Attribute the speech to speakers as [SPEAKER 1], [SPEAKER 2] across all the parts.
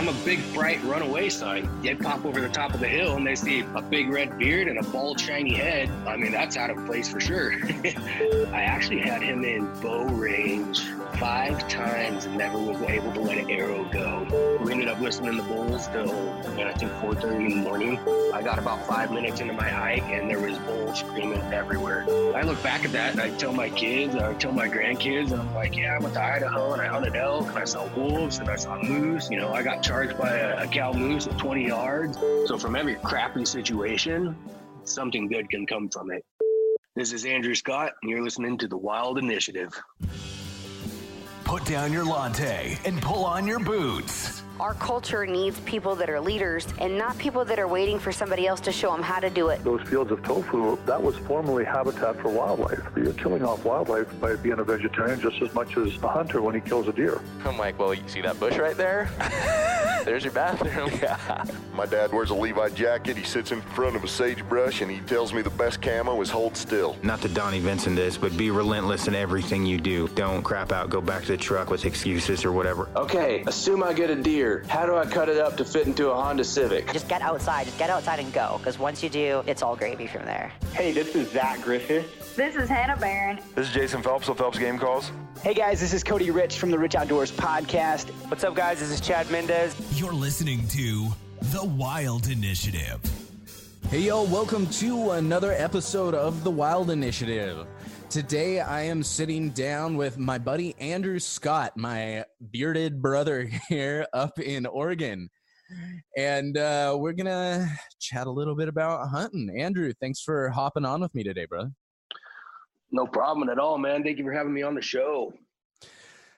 [SPEAKER 1] I'm a big, bright runaway sign. They pop over the top of the hill and they see a big red beard and a bald, shiny head. I mean, that's out of place for sure. I actually had him in bow range 5 times and never was able to let an arrow go. We ended up listening to bulls till, I think 4:30 in the morning. I got about 5 minutes into my hike and there was bulls screaming everywhere. I look back at that and I tell my kids, I tell my grandkids, and I'm like, yeah, I went to Idaho and I hunted elk and I saw wolves and I saw moose. You know, I got charged by a cow moose at 20 yards. So from every crappy situation, something good can come from it. This is Andrew Scott, and you're listening to The Wild Initiative.
[SPEAKER 2] Put down your latte and pull on your boots.
[SPEAKER 3] Our culture needs people that are leaders and not people that are waiting for somebody else to show them how to do it.
[SPEAKER 4] Those fields of tofu, that was formerly habitat for wildlife. You're killing off wildlife by being a vegetarian just as much as a hunter when he kills a deer.
[SPEAKER 5] I'm like, well, you see that bush right there? There's your bathroom. Yeah.
[SPEAKER 6] My dad wears a Levi jacket. He sits in front of a sagebrush, and he tells me the best camo is hold still.
[SPEAKER 7] Not to Donnie Vincent this, but be relentless in everything you do. Don't crap out, go back to the truck with excuses or whatever.
[SPEAKER 8] Okay, assume I get a deer. How do I cut it up to fit into a Honda Civic?
[SPEAKER 9] Just get outside and go, because once you do, it's all gravy from there.
[SPEAKER 10] Hey, this is Zach Griffith.
[SPEAKER 11] This is Hannah Barron.
[SPEAKER 12] This is Jason Phelps of Phelps Game Calls.
[SPEAKER 13] Hey guys, this is Cody Rich from the Rich Outdoors Podcast.
[SPEAKER 14] What's up guys, this is Chad Mendez.
[SPEAKER 2] You're listening to The Wild Initiative.
[SPEAKER 15] Hey y'all, welcome to another episode of The Wild Initiative. Today I am sitting down with my buddy Andrew Scott, my bearded brother here up in Oregon. And we're going to chat a little bit about hunting. Andrew, thanks for hopping on with me today, brother.
[SPEAKER 1] No problem at all, man. Thank you for having me on the show.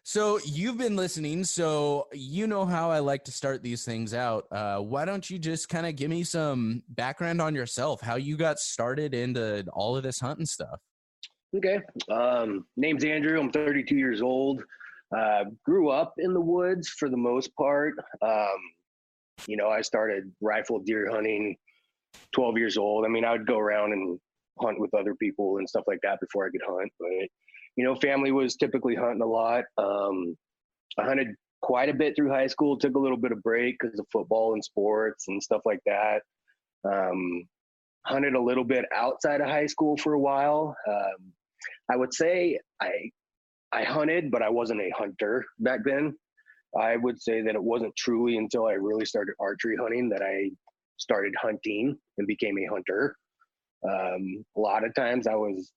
[SPEAKER 15] So you've been listening, so you know how I like to start these things out. Why don't you just kind of give me some background on yourself, how you got started into all of this hunting stuff?
[SPEAKER 1] Okay. Name's Andrew. I'm 32 years old. Grew up in the woods for the most part. I started rifle deer hunting 12 years old. I mean, I would go around and hunt with other people and stuff like that before I could hunt. But, family was typically hunting a lot. I hunted quite a bit through high school, took a little bit of break because of football and sports and stuff like that. Hunted a little bit outside of high school for a while. I would say I hunted, but I wasn't a hunter back then. I would say that it wasn't truly until I really started archery hunting that I started hunting and became a hunter. A lot of times I was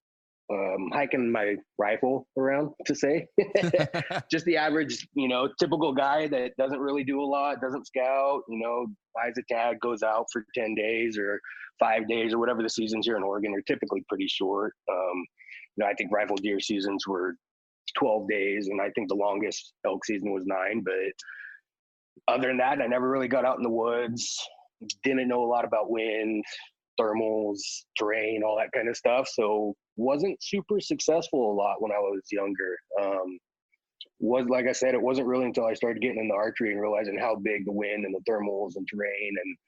[SPEAKER 1] hiking my rifle around, to say. Just the average, typical guy that doesn't really do a lot, doesn't scout, buys a tag, goes out for 10 days or 5 days or whatever the seasons here in Oregon are typically pretty short. I think rifle deer seasons were 12 days, and I think the longest elk season was 9. But other than that, I never really got out in the woods, didn't know a lot about wind, thermals, terrain, all that kind of stuff. So wasn't super successful a lot when I was younger. Like I said, it wasn't really until I started getting into archery and realizing how big the wind and the thermals and terrain and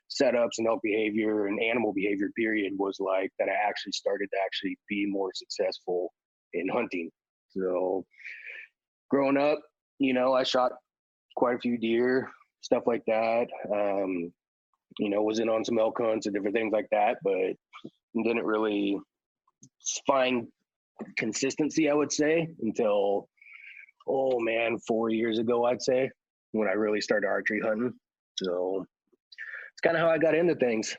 [SPEAKER 1] setups and elk behavior and animal behavior period was like that I actually started to actually be more successful in hunting. So growing up, I shot quite a few deer, stuff like that. Was in on some elk hunts and different things like that, but didn't really find consistency, I would say, until, 4 years ago, I'd say, when I really started archery hunting. So it's kind of how I got into things.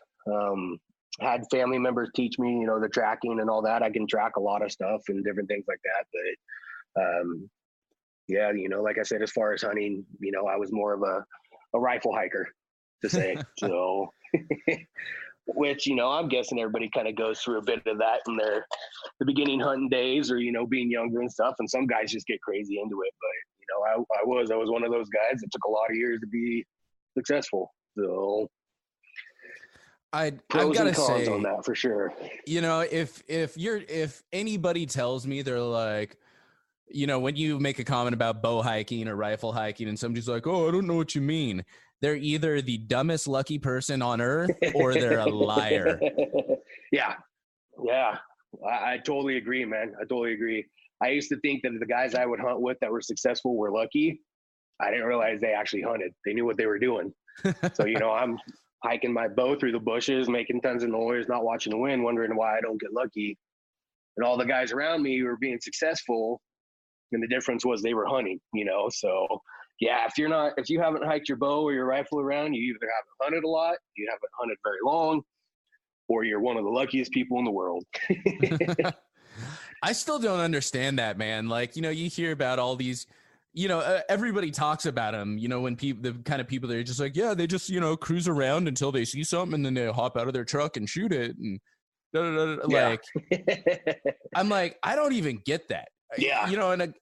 [SPEAKER 1] Had family members teach me, the tracking and all that. I can track a lot of stuff and different things like that. But like I said, as far as hunting, I was more of a rifle hiker, to say. So, which, I'm guessing everybody kind of goes through a bit of that in the beginning hunting days or, being younger and stuff. And some guys just get crazy into it. But, I was one of those guys. It took a lot of years to be successful. So
[SPEAKER 15] I've
[SPEAKER 1] pros
[SPEAKER 15] got
[SPEAKER 1] and
[SPEAKER 15] to
[SPEAKER 1] cons
[SPEAKER 15] say
[SPEAKER 1] on that for sure.
[SPEAKER 15] If anybody tells me they're like, when you make a comment about bow hiking or rifle hiking and somebody's like, oh, I don't know what you mean. They're either the dumbest lucky person on earth or they're a liar.
[SPEAKER 1] Yeah. I totally agree, man. I totally agree. I used to think that the guys I would hunt with that were successful were lucky. I didn't realize they actually hunted. They knew what they were doing. So, I'm hiking my bow through the bushes, making tons of noise, not watching the wind, wondering why I don't get lucky. And all the guys around me were being successful. And the difference was they were hunting, So yeah, if you haven't hiked your bow or your rifle around, you either haven't hunted a lot, you haven't hunted very long, or you're one of the luckiest people in the world.
[SPEAKER 15] I still don't understand that, man. Like, you hear about all these, everybody talks about them, when the kind of people that are just like, yeah, they just, cruise around until they see something and then they hop out of their truck and shoot it. And like, I'm like, I don't even get that.
[SPEAKER 1] Yeah.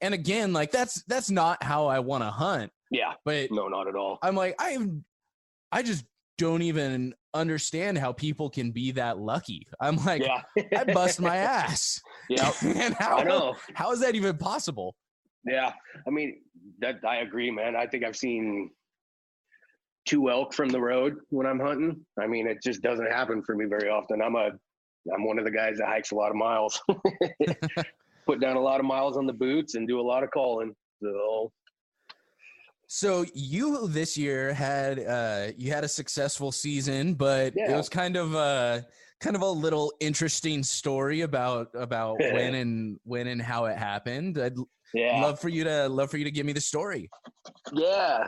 [SPEAKER 15] And again, like that's not how I want to hunt.
[SPEAKER 1] Yeah.
[SPEAKER 15] But
[SPEAKER 1] no, not at all.
[SPEAKER 15] I'm like, I just don't even understand how people can be that lucky. I'm like,
[SPEAKER 1] yeah.
[SPEAKER 15] I bust my ass.
[SPEAKER 1] Yeah.
[SPEAKER 15] And
[SPEAKER 1] I know.
[SPEAKER 15] How is that even possible?
[SPEAKER 1] Yeah. I mean, I agree, man. I think I've seen 2 elk from the road when I'm hunting. I mean, it just doesn't happen for me very often. I'm one of the guys that hikes a lot of miles. Put down a lot of miles on the boots and do a lot of calling.
[SPEAKER 15] So you this year had a successful season, but it was kind of a little interesting story about when and how it happened. I'd love for you to give me the story.
[SPEAKER 1] Yeah,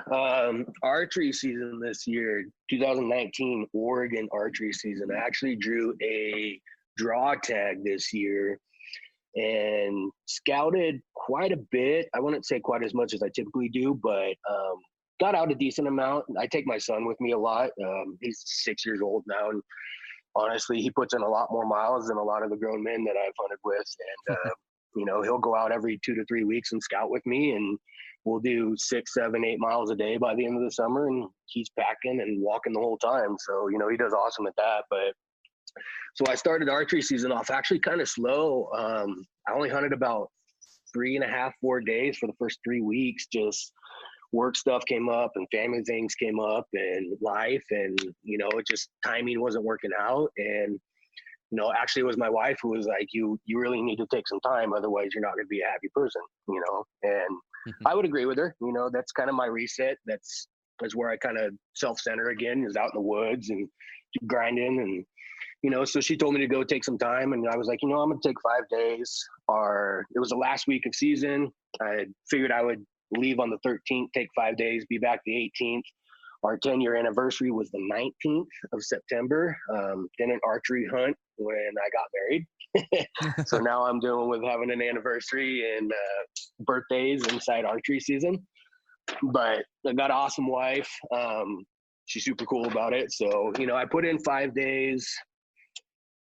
[SPEAKER 1] archery season this year, 2019 Oregon archery season. I actually drew a draw tag this year and scouted quite a bit. I wouldn't say quite as much as I typically do, but got out a decent amount. I take my son with me a lot. He's 6 years old now, and honestly, he puts in a lot more miles than a lot of the grown men that I've hunted with. And, he'll go out every 2 to 3 weeks and scout with me, and we'll do 6, 7, 8 miles a day by the end of the summer, and he's packing and walking the whole time. So, he does awesome at that. But so I started archery season off actually kind of slow. I only hunted about 3.5, 4 days for the first 3 weeks. Just work stuff came up and family things came up and life, and just timing wasn't working out. And actually it was my wife who was like, you really need to take some time, otherwise you're not going to be a happy person. And I would agree with her. That's kind of my reset. That's where I kind of self-center again, is out in the woods and grinding. And so she told me to go take some time, and I was like, I'm going to take 5 days. It was the last week of season. I figured I would leave on the 13th, take 5 days, be back the 18th. Our 10-year anniversary was the 19th of September. Then an archery hunt when I got married. So now I'm dealing with having an anniversary and birthdays inside archery season. But I got an awesome wife. She's super cool about it. So, I put in 5 days,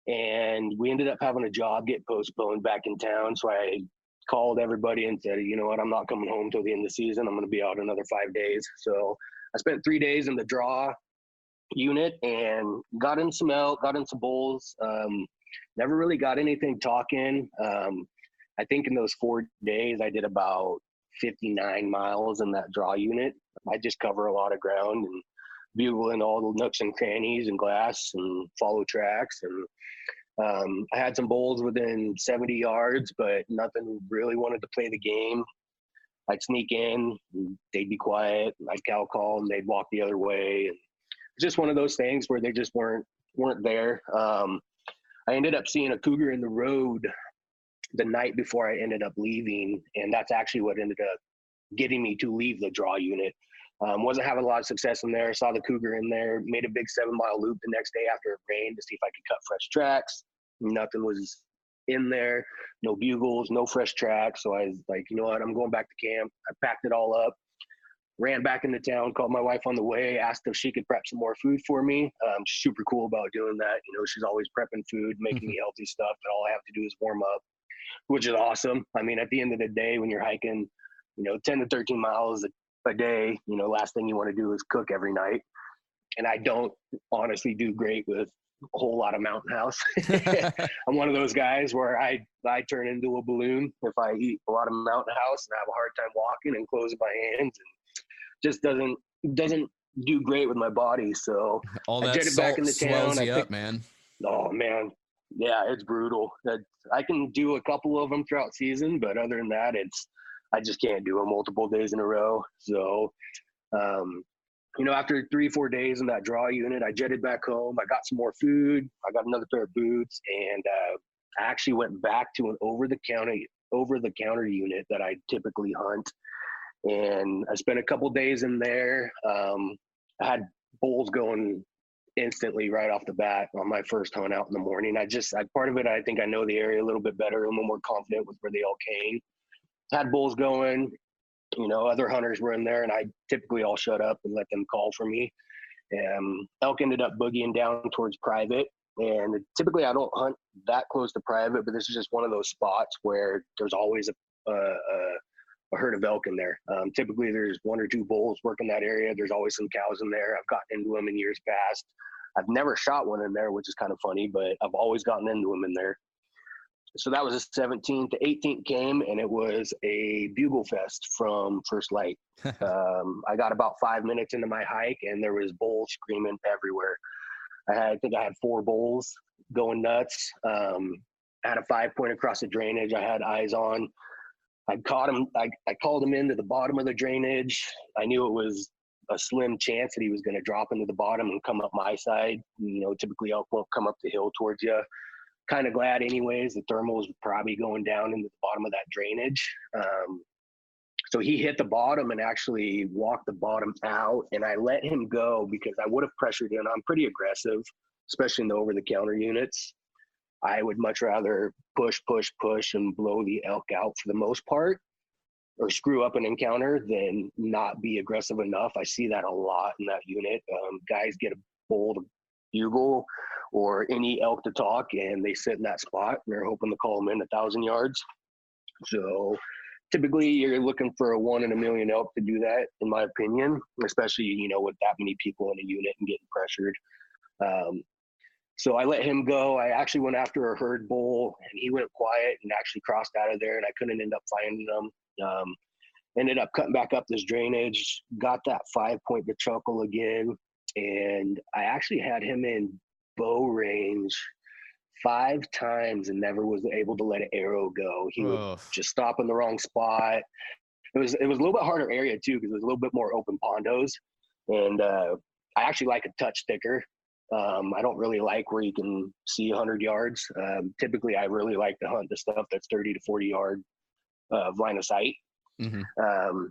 [SPEAKER 1] and we ended up having a job get postponed back in town. So I called everybody and said, you know what, I'm not coming home till the end of the season. I'm going to be out another 5 days. So I spent 3 days in the draw unit and got in some elk, got in some bulls. Never really got anything talking. I think in those 4 days, I did about 59 miles in that draw unit. I just cover a lot of ground and bugle in all the nooks and crannies and glass and follow tracks. And I had some bulls within 70 yards, but nothing really wanted to play the game. I'd sneak in, and they'd be quiet. I'd cow call, and they'd walk the other way. And it's just one of those things where they just weren't there. I ended up seeing a cougar in the road the night before I ended up leaving, and that's actually what ended up getting me to leave the draw unit. Wasn't having a lot of success in there. Saw the cougar in there, made a big 7-mile loop the next day after it rained to see if I could cut fresh tracks. Nothing was in there, no bugles, no fresh tracks. So I was like, you know what, I'm going back to camp. I packed it all up, ran back into town, called my wife on the way, asked if she could prep some more food for me. She's super cool about doing that. She's always prepping food, making me healthy stuff, but all I have to do is warm up, which is awesome. I mean, at the end of the day, when you're hiking, 10 to 13 miles a day, last thing you want to do is cook every night. And I don't honestly do great with a whole lot of mountain house. I'm one of those guys where I turn into a balloon if I eat a lot of mountain house, and I have a hard time walking and closing my hands, and just doesn't do great with my body. So
[SPEAKER 15] all that
[SPEAKER 1] jetted back into town.
[SPEAKER 15] Up, man.
[SPEAKER 1] Oh man. Yeah, it's brutal. I can do a couple of them throughout season, but other than that, I just can't do it multiple days in a row. So, after 3-4 days in that draw unit, I jetted back home. I got some more food. I got another pair of boots, and I actually went back to an over-the-counter unit that I typically hunt. And I spent a couple days in there. I had bulls going instantly right off the bat on my first hunt out in the morning. Part of it, I think I know the area a little bit better. I'm more confident with where they all came. Had bulls going. Other hunters were in there, and I typically all shut up and let them call for me. Elk ended up boogieing down towards private, and typically I don't hunt that close to private, but this is just one of those spots where there's always a herd of elk in there. Typically there's 1 or 2 bulls working that area. There's always some cows in there. I've gotten into them in years past. I've never shot one in there, which is kind of funny, but I've always gotten into them in there. So that was the 17th. The 18th came, and it was a bugle fest from first light. I got about 5 minutes into my hike, and there was bulls screaming everywhere. I think I had 4 bulls going nuts. I had a 5-point across the drainage I had eyes on. I caught him. I called him into the bottom of the drainage. I knew it was a slim chance that he was going to drop into the bottom and come up my side. Typically elk won't come up the hill towards you. Kind of glad anyways. The thermal was probably going down into the bottom of that drainage. So he hit the bottom and actually walked the bottom out, and I let him go because I would have pressured in. I'm pretty aggressive, especially in the over-the-counter units. I would much rather push, and blow the elk out for the most part, or screw up an encounter than not be aggressive enough. I see that a lot in that unit. Guys get a bull to bugle or any elk to talk, and they sit in that spot, and they're hoping to call them in 1,000 yards. So typically you're looking for a 1 in a million elk to do that, in my opinion, especially, with that many people in a unit and getting pressured. So I let him go. I actually went after a herd bull, and he went quiet and actually crossed out of there, and I couldn't end up finding him. Ended up cutting back up this drainage, got that 5-point to chuckle again, and I actually had him in bow range 5 times and never was able to let an arrow go. He would just stop in the wrong spot. It was a little bit harder area too, because it was a little bit more open pondos, and I actually like a touch thicker. I don't really like where you can see 100 yards. Typically I really like to hunt the stuff that's 30 to 40 yard line of sight. Mm-hmm.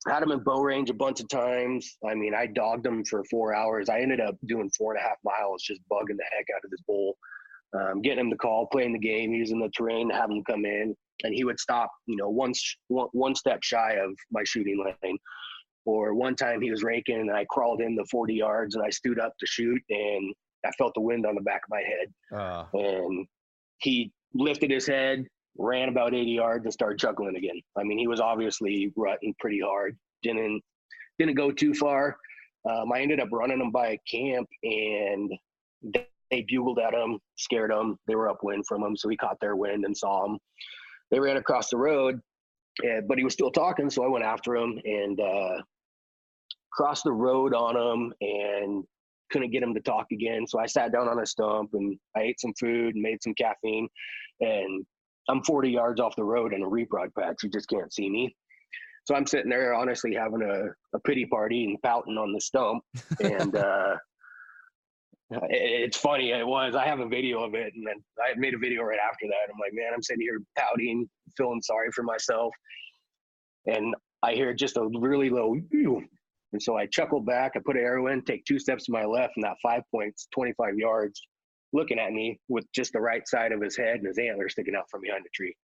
[SPEAKER 1] Had him in bow range a bunch of times. I mean, I dogged him for 4 hours. I ended up doing 4.5 miles, just bugging the heck out of this bull, getting him to call, playing the game, using the terrain to have him come in, and he would stop, one step shy of my shooting lane. Or one time he was raking, and I crawled in the 40 yards, and I stood up to shoot, and I felt the wind on the back of my head. And he lifted his head, ran about 80 yards, and started chuckling again. I mean, he was obviously rutting pretty hard. Didn't go too far. I ended up running him by a camp, and they bugled at him, scared him. They were upwind from him, so he caught their wind and saw him. They ran across the road, but he was still talking, so I went after him and crossed the road on him and couldn't get him to talk again. So I sat down on a stump and I ate some food and made some caffeine, and I'm 40 yards off the road in a reprod patch. You just can't see me. So I'm sitting there honestly having a pity party and pouting on the stump. And it's funny. I have a video of it, and then I made a video right after that. I'm like, man, I'm sitting here pouting, feeling sorry for myself. And I hear just a really low, ew. And so I chuckle back, I put an arrow in, take 2 steps to my left, and that 5 points, 25 yards, looking at me with just the right side of his head and his antlers sticking out from behind the tree.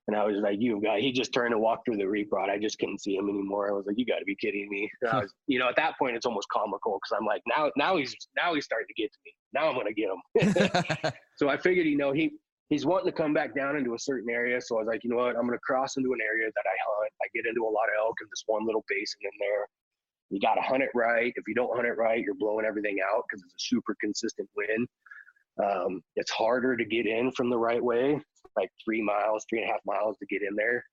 [SPEAKER 1] And I was like, he just turned and walked through the reprod. I just couldn't see him anymore. I was like, you got to be kidding me. I was, at that point, it's almost comical, because I'm like, now he's starting to get to me. Now I'm going to get him. So I figured, he's wanting to come back down into a certain area. So I was like, you know what, I'm going to cross into an area that I hunt. I get into a lot of elk in this one little basin in there. You got to hunt it right. If you don't hunt it right, you're blowing everything out, because it's a super consistent wind. It's harder to get in from the right way, like 3.5 miles to get in there.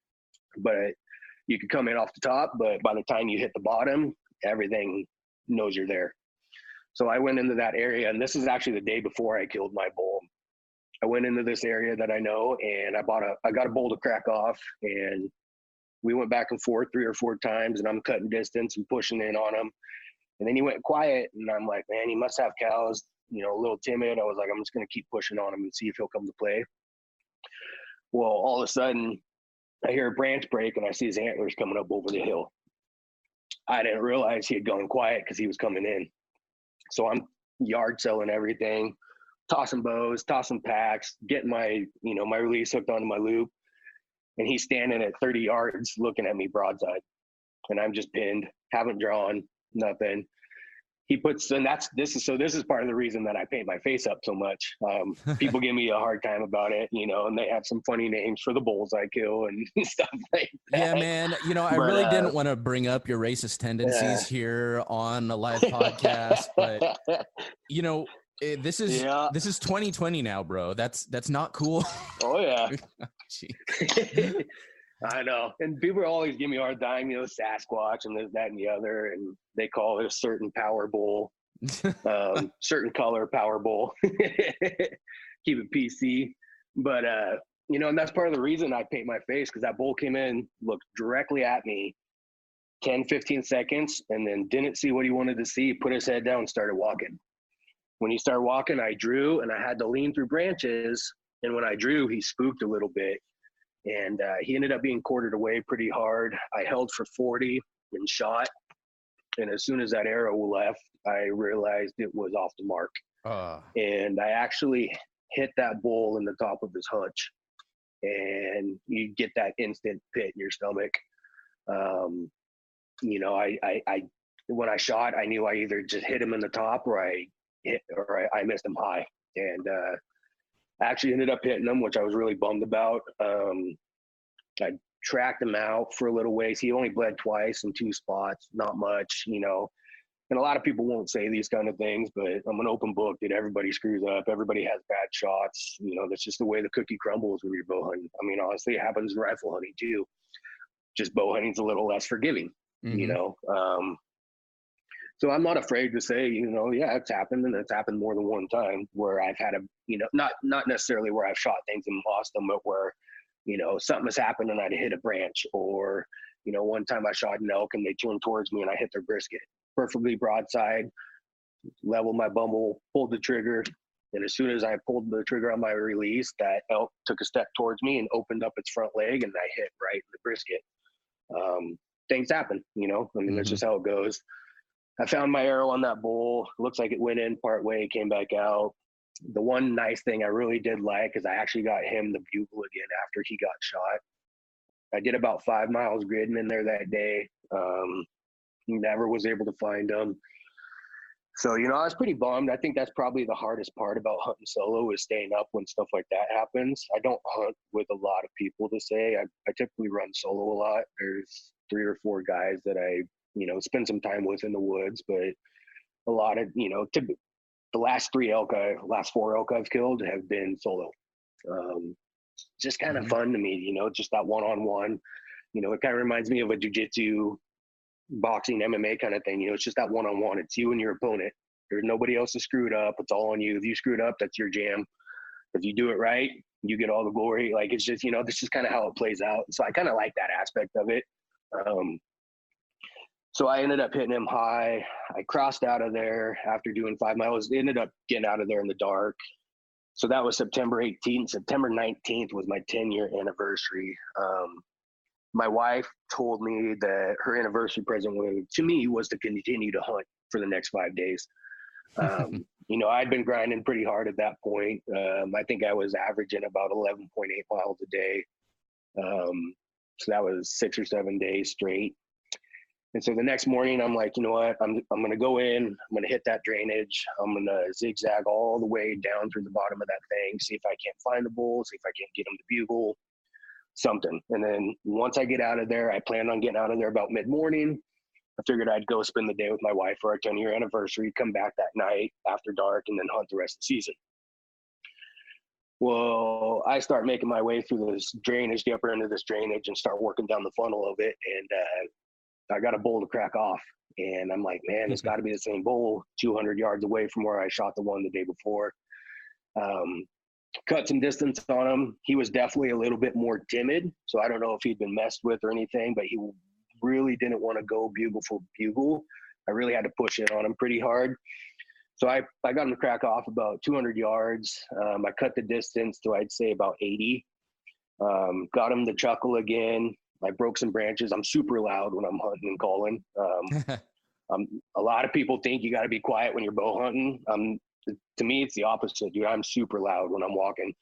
[SPEAKER 1] But you can come in off the top, but by the time you hit the bottom, everything knows you're there. So I went into that area, and this is actually the day before I killed my bull. I went into this area that I know, and I got a bull to crack off, and we went back and forth 3 or 4 times, and I'm cutting distance and pushing in on him. And then he went quiet, and I'm like, man, he must have cows, you know, a little timid. I was like, I'm just going to keep pushing on him and see if he'll come to play. Well, all of a sudden, I hear a branch break, and I see his antlers coming up over the hill. I didn't realize he had gone quiet because he was coming in. So I'm yard selling everything, tossing bows, tossing packs, getting my, you know, my release hooked onto my loop. And he's standing at 30 yards looking at me broadside. And I'm just pinned, haven't drawn, nothing. He puts, and this is part of the reason that I paint my face up so much. People give me a hard time about it, you know, and they have some funny names for the bulls I kill and stuff like that.
[SPEAKER 15] Yeah, man. You know, I really didn't want to bring up your racist tendencies here on a live podcast, but you know, this is 2020 now, bro. That's not cool.
[SPEAKER 1] Oh yeah. I know. And people always give me a hard time, you know, Sasquatch and this, that, and the other. And they call it a certain power bull, certain color power bull. Keep it PC. But, you know, and that's part of the reason I paint my face, because that bull came in, looked directly at me 10, 15 seconds, and then didn't see what he wanted to see, put his head down and started walking. When he started walking, I drew, and I had to lean through branches. And when I drew, he spooked a little bit. And he ended up being quartered away pretty hard. I held for 40 and shot. And as soon as that arrow left, I realized it was off the mark. And I actually hit that bull in the top of his hunch. And you get that instant pit in your stomach. You know, I when I shot, I knew I either just hit him in the top or I missed him high. And I actually ended up hitting him, which I was really bummed about. I tracked him out for a little ways. He only bled twice in 2 spots, not much, you know. And a lot of people won't say these kind of things, but I'm an open book that everybody screws up. Everybody has bad shots. You know, that's just the way the cookie crumbles when you're bow hunting. I mean, honestly, it happens in rifle hunting too. Just bow hunting's a little less forgiving, you know. So I'm not afraid to say, you know, yeah, it's happened, and it's happened more than one time where I've had you know, not necessarily where I've shot things and lost them, but where, you know, something has happened and I'd hit a branch, or, you know, one time I shot an elk and they turned towards me and I hit their brisket perfectly broadside, leveled my bumble, pulled the trigger. And as soon as I pulled the trigger on my release, that elk took a step towards me and opened up its front leg, and I hit right in the brisket. Things happen, you know, I mean, that's just how it goes. I found my arrow on that bull. Looks like it went in part way, came back out. The one nice thing I really did like is I actually got him the bugle again after he got shot. I did about 5 miles gridding in there that day. Never was able to find him. So, you know, I was pretty bummed. I think that's probably the hardest part about hunting solo is staying up when stuff like that happens. I don't hunt with a lot of people to say. I typically run solo a lot. There's 3 or 4 guys that I, you know, spend some time with in the woods, but a lot of, you know, the last 4 elk I've killed have been solo. Just kind of fun to me, you know, just that one-on-one, you know, it kind of reminds me of a jiu-jitsu, boxing, MMA kind of thing. You know, it's just that one-on-one. It's you and your opponent. There's nobody else to screw it up. It's all on you. If you screw it up, that's your jam. If you do it right, you get all the glory. Like, it's just, you know, this is kind of how it plays out. So I kind of like that aspect of it. So I ended up hitting him high. I crossed out of there after doing 5 miles. Ended up getting out of there in the dark. So that was September 18th. September 19th was my 10-year anniversary. My wife told me that her anniversary present to me was to continue to hunt for the next 5 days. You know, I'd been grinding pretty hard at that point. I think I was averaging about 11.8 miles a day. So that was 6 or 7 days straight. And so the next morning, I'm like, you know what, I'm going to go in, I'm going to hit that drainage. I'm going to zigzag all the way down through the bottom of that thing, see if I can't find the bull, see if I can't get him to bugle, something. And then once I get out of there, I planned on getting out of there about mid-morning. I figured I'd go spend the day with my wife for our 10-year anniversary, come back that night after dark, and then hunt the rest of the season. Well, I start making my way through this drainage, the upper end of this drainage, and start working down the funnel of it. And I got a bull to crack off. And I'm like, man, it's got to be the same bull 200 yards away from where I shot the one the day before. cut some distance on him. He was definitely a little bit more timid. So I don't know if he'd been messed with or anything, but he really didn't want to go bugle for bugle. I really had to push in on him pretty hard. So I got him to crack off about 200 yards. I cut the distance to, I'd say, about 80. Got him to chuckle again. I broke some branches. I'm super loud when I'm hunting and calling. A lot of people think you got to be quiet when you're bow hunting. To me, it's the opposite, dude. I'm super loud when I'm walking.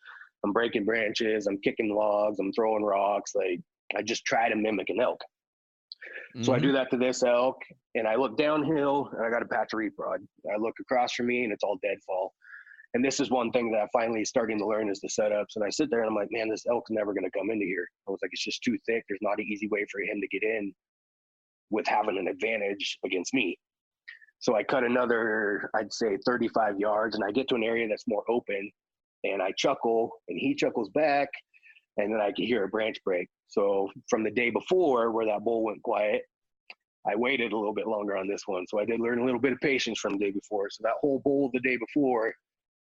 [SPEAKER 1] I'm breaking branches. I'm kicking logs. I'm throwing rocks. Like, I just try to mimic an elk. So I do that to this elk, and I look downhill, and I got a patch of reap rod. I look across from me, and it's all deadfall. And this is one thing that I'm finally starting to learn is the setups. And I sit there, and I'm like, man, this elk's never going to come into here. I was like, it's just too thick. There's not an easy way for him to get in with having an advantage against me. So I cut another, I'd say 35 yards, and I get to an area that's more open, and I chuckle, and he chuckles back, and then I can hear a branch break. So from the day before where that bull went quiet, I waited a little bit longer on this one. So I did learn a little bit of patience from the day before. So that whole bull the day before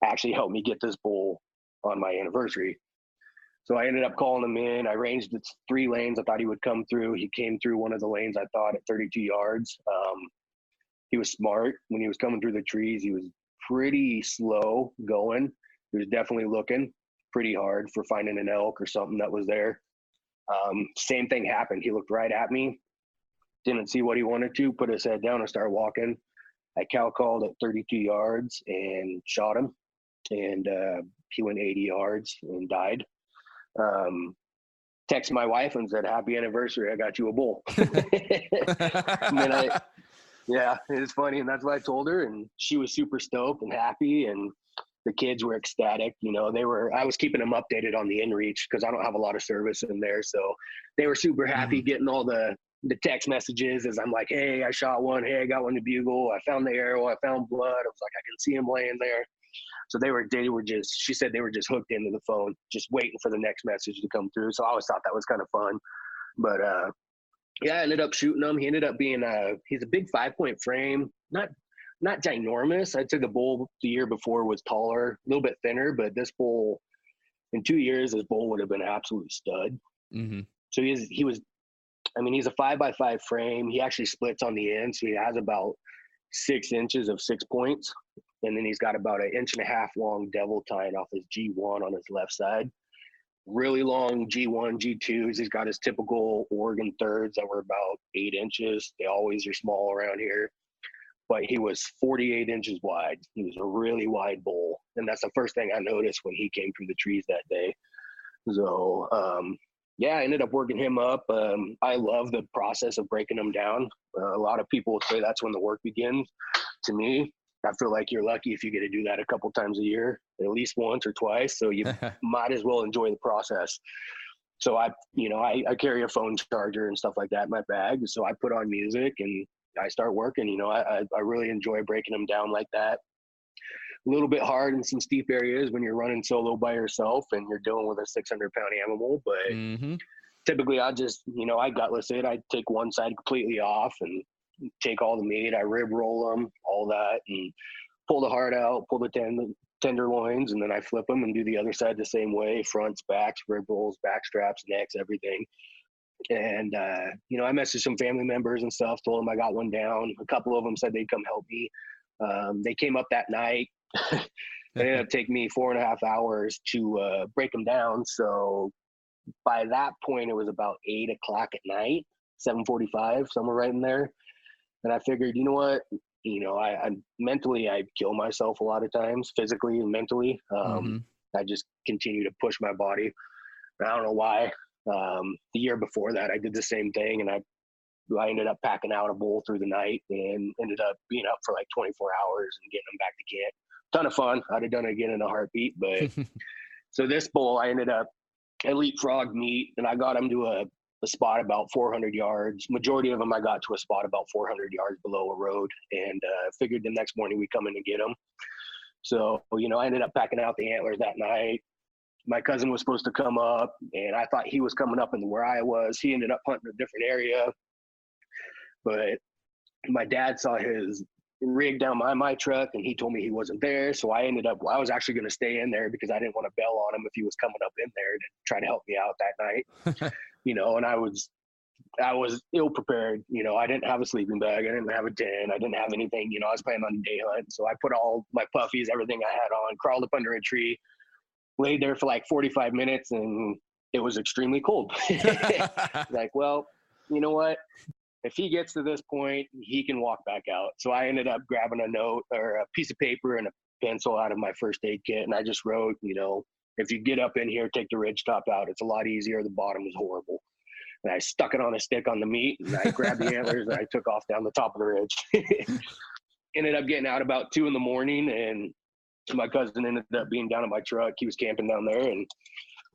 [SPEAKER 1] actually helped me get this bull on my anniversary. So I ended up calling him in. I ranged its 3 lanes. I thought he would come through. He came through one of the lanes, I thought, at 32 yards. He was smart. When he was coming through the trees, he was pretty slow going. He was definitely looking pretty hard for finding an elk or something that was there. Same thing happened. He looked right at me, didn't see what he wanted to, put his head down and started walking. I cow called at 32 yards and shot him, and he went 80 yards and died. Texted my wife and said, happy anniversary, I got you a bull. And then yeah, it's funny, and that's what I told her, and she was super stoked and happy, and the kids were ecstatic. You know, I was keeping them updated on the inReach because I don't have a lot of service in there, so they were super happy getting all the text messages as I'm like, hey, I shot one, hey, I got one to bugle, I found the arrow, I found blood. I was like, I can see him laying there. So they were just, she said they were just hooked into the phone, just waiting for the next message to come through. So I always thought that was kind of fun. But yeah, I ended up shooting him. He ended up being he's a big 5-point frame, not ginormous. I'd say the bull the year before was taller, a little bit thinner, but this bull, in 2 years, this bull would have been an absolute stud.
[SPEAKER 15] Mm-hmm.
[SPEAKER 1] So he was, I mean, he's a 5x5 frame. He actually splits on the end, so he has about 6 inches of 6 points, and then he's got about 1.5 inches long devil tine off his G1 on his left side. Really long G1, G2s. He's got his typical Oregon thirds that were about 8 inches. They always are small around here. But he was 48 inches wide. He was a really wide bull. And that's the first thing I noticed when he came through the trees that day. So, yeah, I ended up working him up. I love the process of breaking him down. A lot of people say that's when the work begins. To me, I feel like you're lucky if you get to do that a couple times a year, at least once or twice. So you might as well enjoy the process. So I carry a phone charger and stuff like that in my bag. So I put on music and I start working. I really enjoy breaking them down like that. A little bit hard in some steep areas when you're running solo by yourself and you're dealing with a 600-pound animal. But typically I just, I gutless it. I take one side completely off and take all the meat. I rib roll them, all that, and pull the heart out, pull the tenderloins, and then I flip them and do the other side the same way, fronts, backs, rib rolls, back straps, necks, everything. And, I messaged some family members and stuff, told them I got one down. A couple of them said they'd come help me. They came up that night. It ended up taking me 4.5 hours to break them down. So by that point, it was about 8 o'clock at night, 7:45, somewhere right in there. And I figured, you know what? I mentally, I kill myself a lot of times, physically and mentally. I just continue to push my body. I don't know why. The year before that, I did the same thing, and I ended up packing out a bull through the night and ended up being up for like 24 hours and getting them back to camp. Ton of fun. I'd have done it again in a heartbeat. But so this bull, I ended up leapfrog meat, and I got him to a spot about 400 yards. Majority of them I got to a spot about 400 yards below a road, and figured the next morning we'd come in and get him. So, I ended up packing out the antlers that night. My cousin was supposed to come up, and I thought he was coming up in where I was. He ended up hunting a different area. But my dad saw his rigged down my truck, and he told me he wasn't there. So I was actually going to stay in there because I didn't want to bail on him if he was coming up in there to try to help me out that night. And I was ill prepared. I didn't have a sleeping bag. I didn't have a tent. I didn't have anything. I was planning on a day hunt. So I put all my puffies, everything I had on, crawled up under a tree, laid there for like 45 minutes, and it was extremely cold. Like, well, you know what? If he gets to this point, he can walk back out. So I ended up grabbing a note or a piece of paper and a pencil out of my first aid kit. And I just wrote, if you get up in here, take the ridge top out. It's a lot easier. The bottom is horrible. And I stuck it on a stick on the meat, and I grabbed the antlers, and I took off down the top of the ridge. Ended up getting out about 2 a.m, and my cousin ended up being down in my truck. He was camping down there, and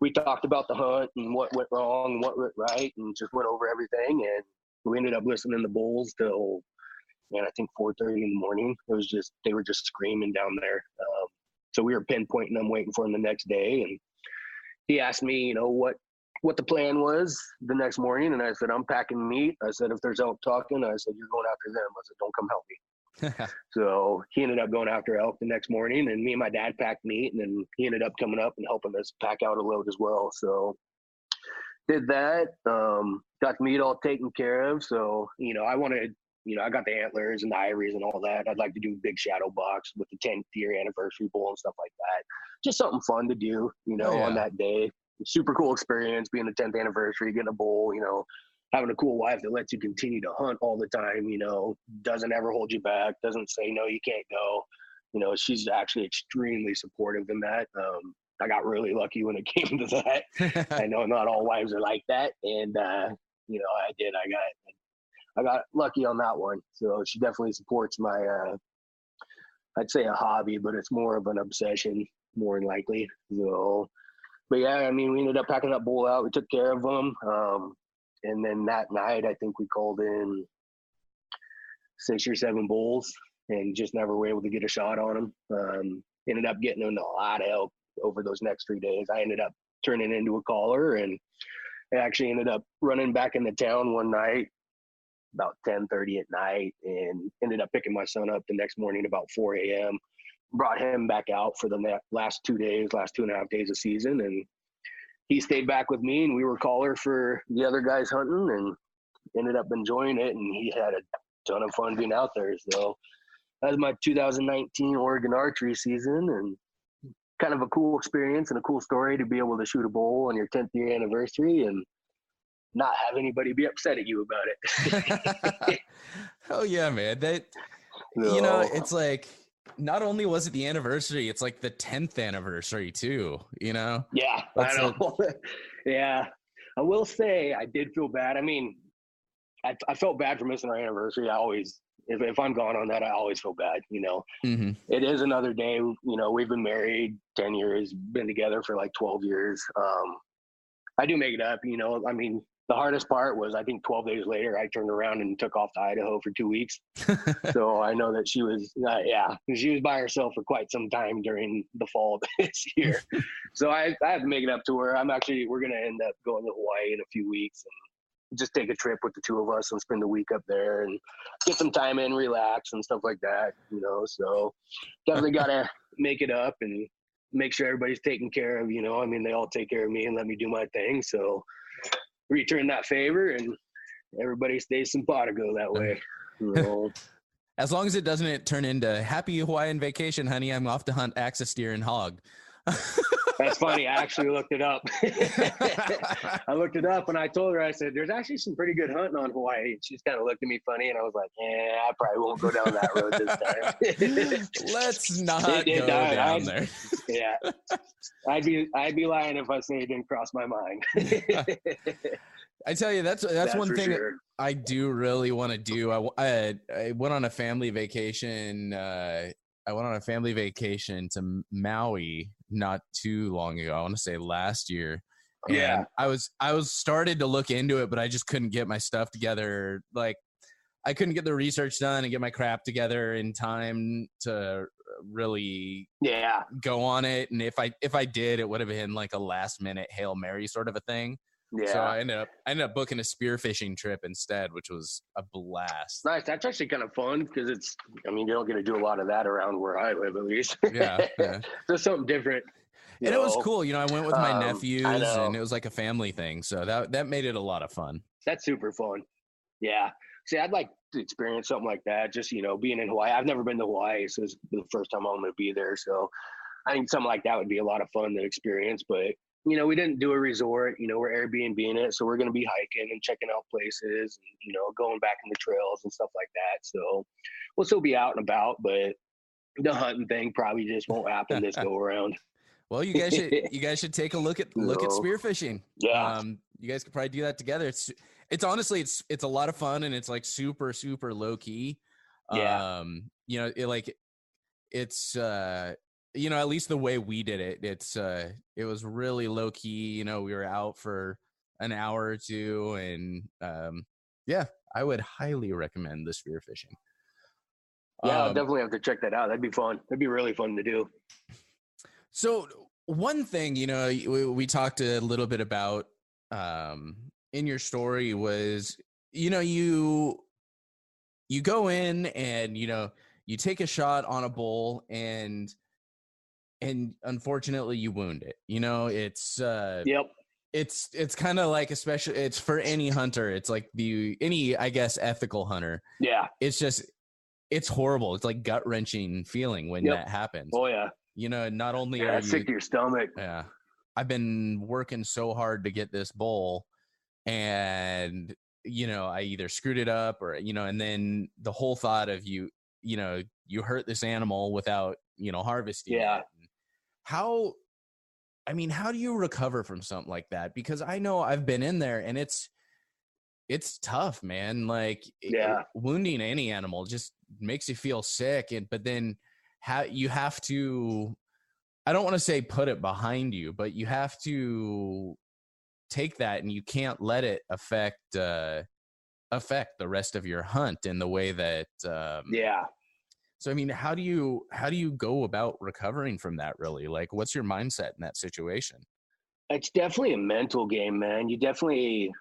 [SPEAKER 1] we talked about the hunt and what went wrong and what went right, and just went over everything. And we ended up listening to bulls till, I think 4:30 in the morning. They were just screaming down there. So we were pinpointing them, waiting for them the next day. And he asked me, what the plan was the next morning. And I said, I'm packing meat. I said, if there's elk talking, I said, you're going after them. I said, don't come help me. So he ended up going after elk the next morning, and me and my dad packed meat, and then he ended up coming up and helping us pack out a load as well. So did that, got the meat all taken care of. So, I wanted, I got the antlers and the ivories and all that. I'd like to do a big shadow box with the 10th year anniversary bull and stuff like that. Just something fun to do, on that day. Super cool experience being the 10th anniversary, getting a bull, having a cool wife that lets you continue to hunt all the time, doesn't ever hold you back, doesn't say, no, you can't go. She's actually extremely supportive in that. I got really lucky when it came to that. I know not all wives are like that. And, I did. I got lucky on that one. So she definitely supports my, I'd say a hobby, but it's more of an obsession, more than likely. So, but yeah, we ended up packing that bull out. We took care of him. And then that night, I think we called in 6 or 7 bulls and just never were able to get a shot on them. Ended up getting into a lot of elk over those next 3 days. I ended up turning into a caller, and I actually ended up running back into town one night about 10:30 at night, and ended up picking my son up the next morning about 4 a.m. Brought him back out for the last 2 2.5 days of season, and he stayed back with me, and we were caller for the other guys hunting, and ended up enjoying it, and he had a ton of fun being out there. So that was my 2019 Oregon archery season, and kind of a cool experience and a cool story to be able to shoot a bull on your 10th year anniversary and not have anybody be upset at you about it.
[SPEAKER 15] Hell yeah, man. It's like, not only was it the anniversary, it's like the 10th anniversary too, Yeah,
[SPEAKER 1] I know. Yeah. I will say I did feel bad. I felt bad for missing our anniversary. I always, if I'm gone on that, I always feel bad,
[SPEAKER 15] Mm-hmm.
[SPEAKER 1] It is another day. We've been married 10 years, been together for like 12 years. I do make it up, the hardest part was, I think 12 days later, I turned around and took off to Idaho for 2 weeks. So I know that she was, she was by herself for quite some time during the fall of this year. So I have to make it up to her. We're going to end up going to Hawaii in a few weeks and just take a trip with the two of us and spend a week up there and get some time in, relax and stuff like that, so definitely got to make it up and make sure everybody's taken care of, they all take care of me and let me do my thing. So return that favor, and everybody stays simpatico that way.
[SPEAKER 15] As long as it doesn't turn into happy Hawaiian vacation, honey, I'm off to hunt axis deer and hog.
[SPEAKER 1] That's funny. I actually looked it up. I looked it up and I told her, I said, there's actually some pretty good hunting on Hawaii. And she's kind of looked at me funny, and I was like, I probably won't go down that road this time.
[SPEAKER 15] Let's not go down there.
[SPEAKER 1] Yeah. I'd be lying if I say it didn't cross my mind.
[SPEAKER 15] I tell you, that's one thing sure. I do really want to do. I went on a family vacation. I went on a family vacation to Maui not too long ago. I want to say last year. And
[SPEAKER 1] yeah.
[SPEAKER 15] I was started to look into it, but I just couldn't get my stuff together. Like, I couldn't get the research done and get my crap together in time to really go on it. And if I did, it would have been like a last minute Hail Mary sort of a thing. So I ended up booking a spearfishing trip instead, which was a blast.
[SPEAKER 1] Nice. That's actually kind of fun because you don't get to do a lot of that around where I live, at least.
[SPEAKER 15] Yeah.
[SPEAKER 1] Just something different.
[SPEAKER 15] And it was cool. I went with my nephews and it was like a family thing. So that made it a lot of fun.
[SPEAKER 1] That's super fun. Yeah. See, I'd like to experience something like that. Just, being in Hawaii. I've never been to Hawaii, so it's the first time I'm going to be there. So I think something like that would be a lot of fun to experience. But, we didn't do a resort. We're Airbnb-ing it. So we're going to be hiking and checking out places and, going back in the trails and stuff like that. So we'll still be out and about, but the hunting thing probably just won't happen this go around.
[SPEAKER 15] Well, you guys should take a look at spearfishing.
[SPEAKER 1] Yeah.
[SPEAKER 15] You guys could probably do that together. It's honestly it's a lot of fun, and it's like super, super low key.
[SPEAKER 1] Yeah.
[SPEAKER 15] At least the way we did it, it was really low key. We were out for an hour or two, and I would highly recommend the spearfishing.
[SPEAKER 1] Yeah, I'll definitely have to check that out. That'd be fun. That'd be really fun to do.
[SPEAKER 15] So one thing, we talked a little bit about in your story was, you go in and, you take a shot on a bull and unfortunately you wound it. It's
[SPEAKER 1] yep.
[SPEAKER 15] It's kind of like, especially it's for any hunter. It's like any, I guess, ethical hunter.
[SPEAKER 1] Yeah.
[SPEAKER 15] It's horrible. It's like gut wrenching feeling when that happens.
[SPEAKER 1] Oh yeah.
[SPEAKER 15] Not only
[SPEAKER 1] are you sick to your stomach.
[SPEAKER 15] Yeah. I've been working so hard to get this bull, and, I either screwed it up or, and then the whole thought of you hurt this animal without, harvesting it. How do you recover from something like that? Because I know I've been in there and it's tough, man. Like wounding any animal just makes you feel sick. But then you have to, I don't want to say put it behind you, but you have to take that, and you can't let it affect the rest of your hunt in the way that So how do you go about recovering from that, really? Like, what's your mindset in that situation?
[SPEAKER 1] It's definitely a mental game, man. You definitely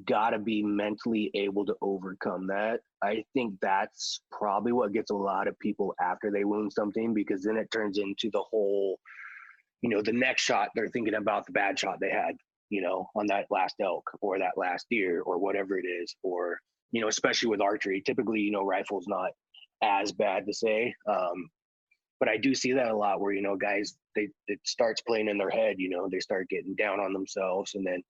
[SPEAKER 1] got to be mentally able to overcome that. I think that's probably what gets a lot of people after they wound something, because then it turns into the whole, the next shot, they're thinking about the bad shot they had, on that last elk or that last deer or whatever it is. Or, especially with archery, typically, rifle's not as bad to say. But I do see that a lot where, guys, it starts playing in their head, they start getting down on themselves, and then,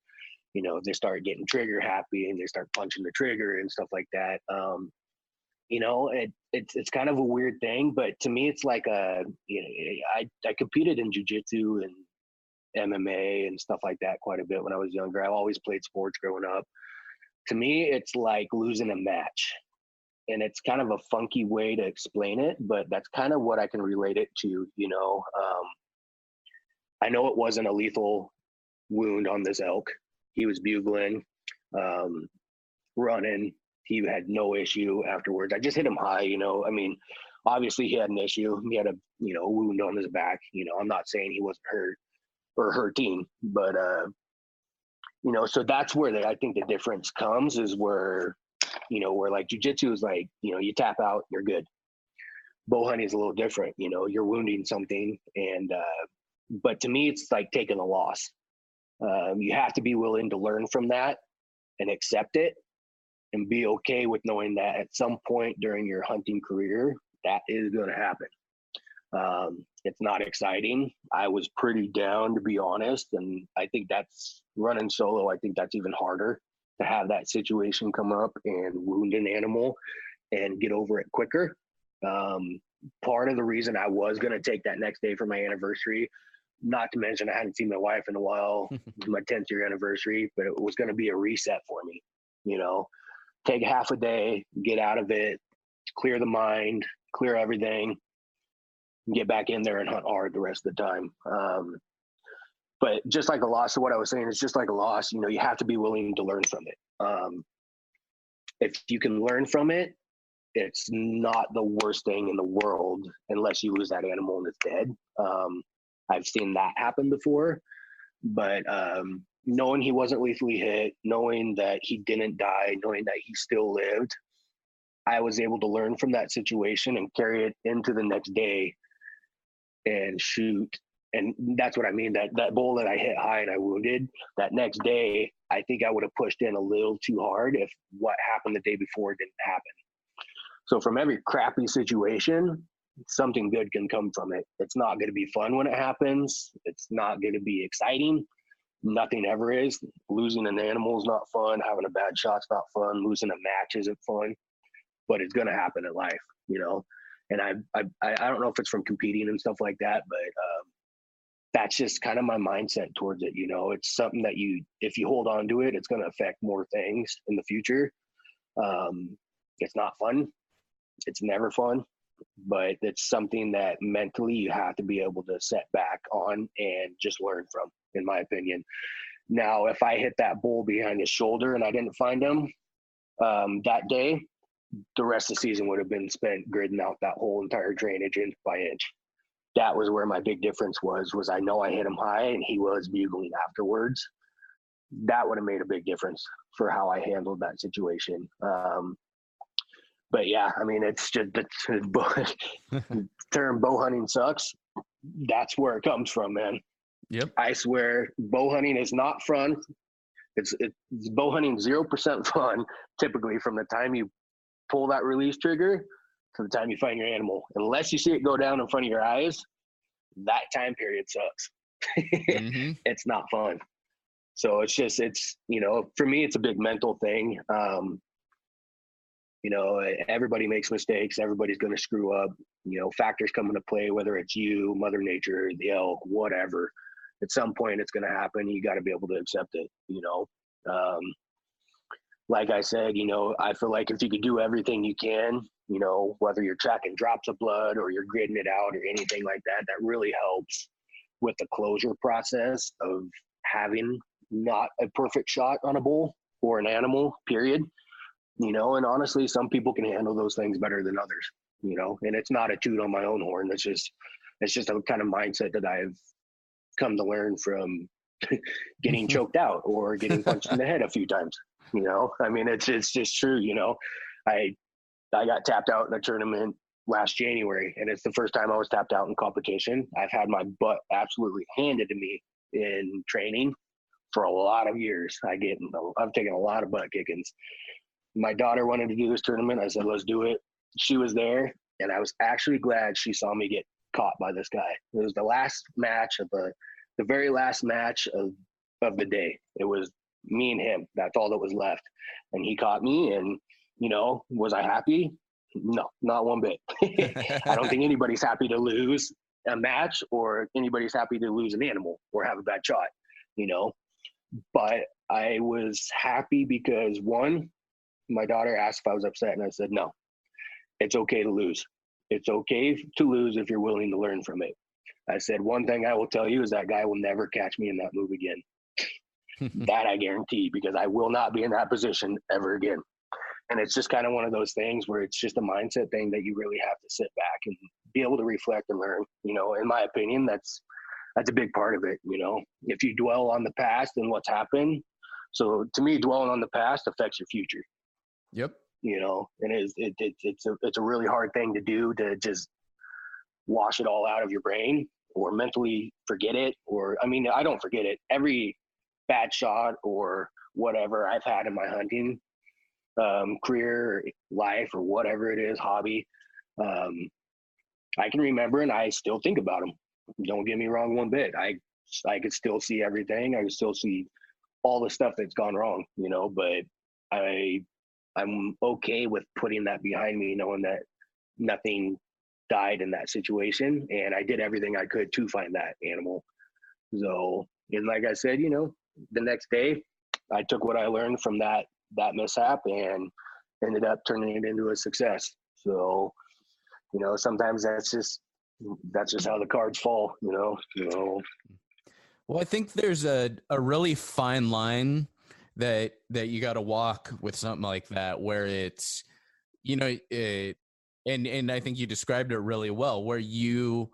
[SPEAKER 1] they start getting trigger happy and they start punching the trigger and stuff like that. It's kind of a weird thing, but to me, it's like I competed in jiu-jitsu and MMA and stuff like that quite a bit when I was younger. I've always played sports growing up. To me, it's like losing a match. And it's kind of a funky way to explain it, but that's kind of what I can relate it to, I know it wasn't a lethal wound on this elk. He was bugling, running. He had no issue afterwards. I just hit him high, obviously he had an issue. He had a wound on his back. I'm not saying he wasn't hurt or hurting, but, so that's where I think the difference comes, is where like jiu-jitsu is like, you tap out, you're good. Bow hunting is a little different, you're wounding something. And, but to me, it's like taking a loss. You have to be willing to learn from that and accept it and be okay with knowing that at some point during your hunting career, that is going to happen. It's not exciting. I was pretty down, to be honest. And I think that's running solo. I think that's even harder, to have that situation come up and wound an animal and get over it quicker. Part of the reason I was going to take that next day for my anniversary, not to mention I hadn't seen my wife in a while, my 10th year anniversary, but it was going to be a reset for me, take half a day, get out of it, clear the mind, clear everything, get back in there and hunt hard the rest of the time. But just like a loss, so what I was saying is just like a loss, you have to be willing to learn from it. If you can learn from it, it's not the worst thing in the world unless you lose that animal and it's dead. I've seen that happen before, but knowing he wasn't lethally hit, knowing that he didn't die, knowing that he still lived, I was able to learn from that situation and carry it into the next day and shoot. And that's what I mean. That bull that I hit high and I wounded, that next day, I think I would have pushed in a little too hard if what happened the day before didn't happen. So from every crappy situation, something good can come from it. It's not going to be fun when it happens. It's not going to be exciting. Nothing ever is. Losing an animal is not fun. Having a bad shot's not fun. Losing a match isn't fun. But it's going to happen in life, you know. And I don't know if it's from competing and stuff like that, but that's just kind of my mindset towards it. You know, it's something that if you hold on to it, it's going to affect more things in the future. It's not fun. It's never fun, but it's something that mentally you have to be able to set back on and just learn from, in my opinion. Now, if I hit that bull behind his shoulder and I didn't find him that day, the rest of the season would have been spent gridding out that whole entire drainage inch by inch. That was where my big difference was I know I hit him high and he was bugling afterwards. That would have made a big difference for how I handled that situation. But yeah, I mean, it's just the term bow hunting sucks. That's where it comes from, man.
[SPEAKER 15] Yep.
[SPEAKER 1] I swear, bow hunting is not fun. It's bow hunting 0% fun, typically from the time you pull that release trigger to the time you find your animal. Unless you see it go down in front of your eyes, that time period sucks. Mm-hmm. It's not fun. So it's, you know, for me, it's a big mental thing. You know, everybody makes mistakes. Everybody's going to screw up. You know, factors come into play, whether it's you, Mother Nature, the elk, whatever. At some point, it's going to happen. You got to be able to accept it, you know. Like I said, you know, I feel like if you could do everything you can, you know, whether you're tracking drops of blood or you're gridding it out or anything like that, that really helps with the closure process of having not a perfect shot on a bull or an animal, period. You know, and honestly, some people can handle those things better than others, you know, and it's not a toot on my own horn. It's just a kind of mindset that I've come to learn from getting choked out or getting punched in the head a few times, you know. I mean, it's just true, you know. I got tapped out in a tournament last January, and it's the first time I was tapped out in competition. I've had my butt absolutely handed to me in training for a lot of years. I've taken a lot of butt kickings. My daughter wanted to do this tournament. I said, let's do it. She was there, and I was actually glad she saw me get caught by this guy. It was the last match of the very last match of the day. It was me and him. That's all that was left. And he caught me, and, you know, was I happy? No, not one bit. I don't think anybody's happy to lose a match or anybody's happy to lose an animal or have a bad shot, you know. But I was happy because, one, my daughter asked if I was upset, and I said, no, it's okay to lose. It's okay to lose if you're willing to learn from it. I said, one thing I will tell you is that guy will never catch me in that move again. That I guarantee, because I will not be in that position ever again. And it's just kind of one of those things where it's just a mindset thing that you really have to sit back and be able to reflect and learn. You know, in my opinion, that's a big part of it. You know, if you dwell on the past and what's happened. So to me, dwelling on the past affects your future.
[SPEAKER 15] Yep.
[SPEAKER 1] You know, and it's a really hard thing to do, to just wash it all out of your brain or mentally forget it. Or, I mean, I don't forget it. Every bad shot or whatever I've had in my hunting career, life, or whatever it is, hobby, I can remember, and I still think about them. Don't get me wrong one bit. I could still see everything. I could still see all the stuff that's gone wrong, you know, but I'm okay with putting that behind me, knowing that nothing died in that situation, and I did everything I could to find that animal. So, and like I said, you know, the next day I took what I learned from that mishap and ended up turning it into a success. So, you know, sometimes that's just how the cards fall, you know. So,
[SPEAKER 15] well, I think there's a really fine line that you got to walk with something like that, where it's, you know, and I think you described it really well, where you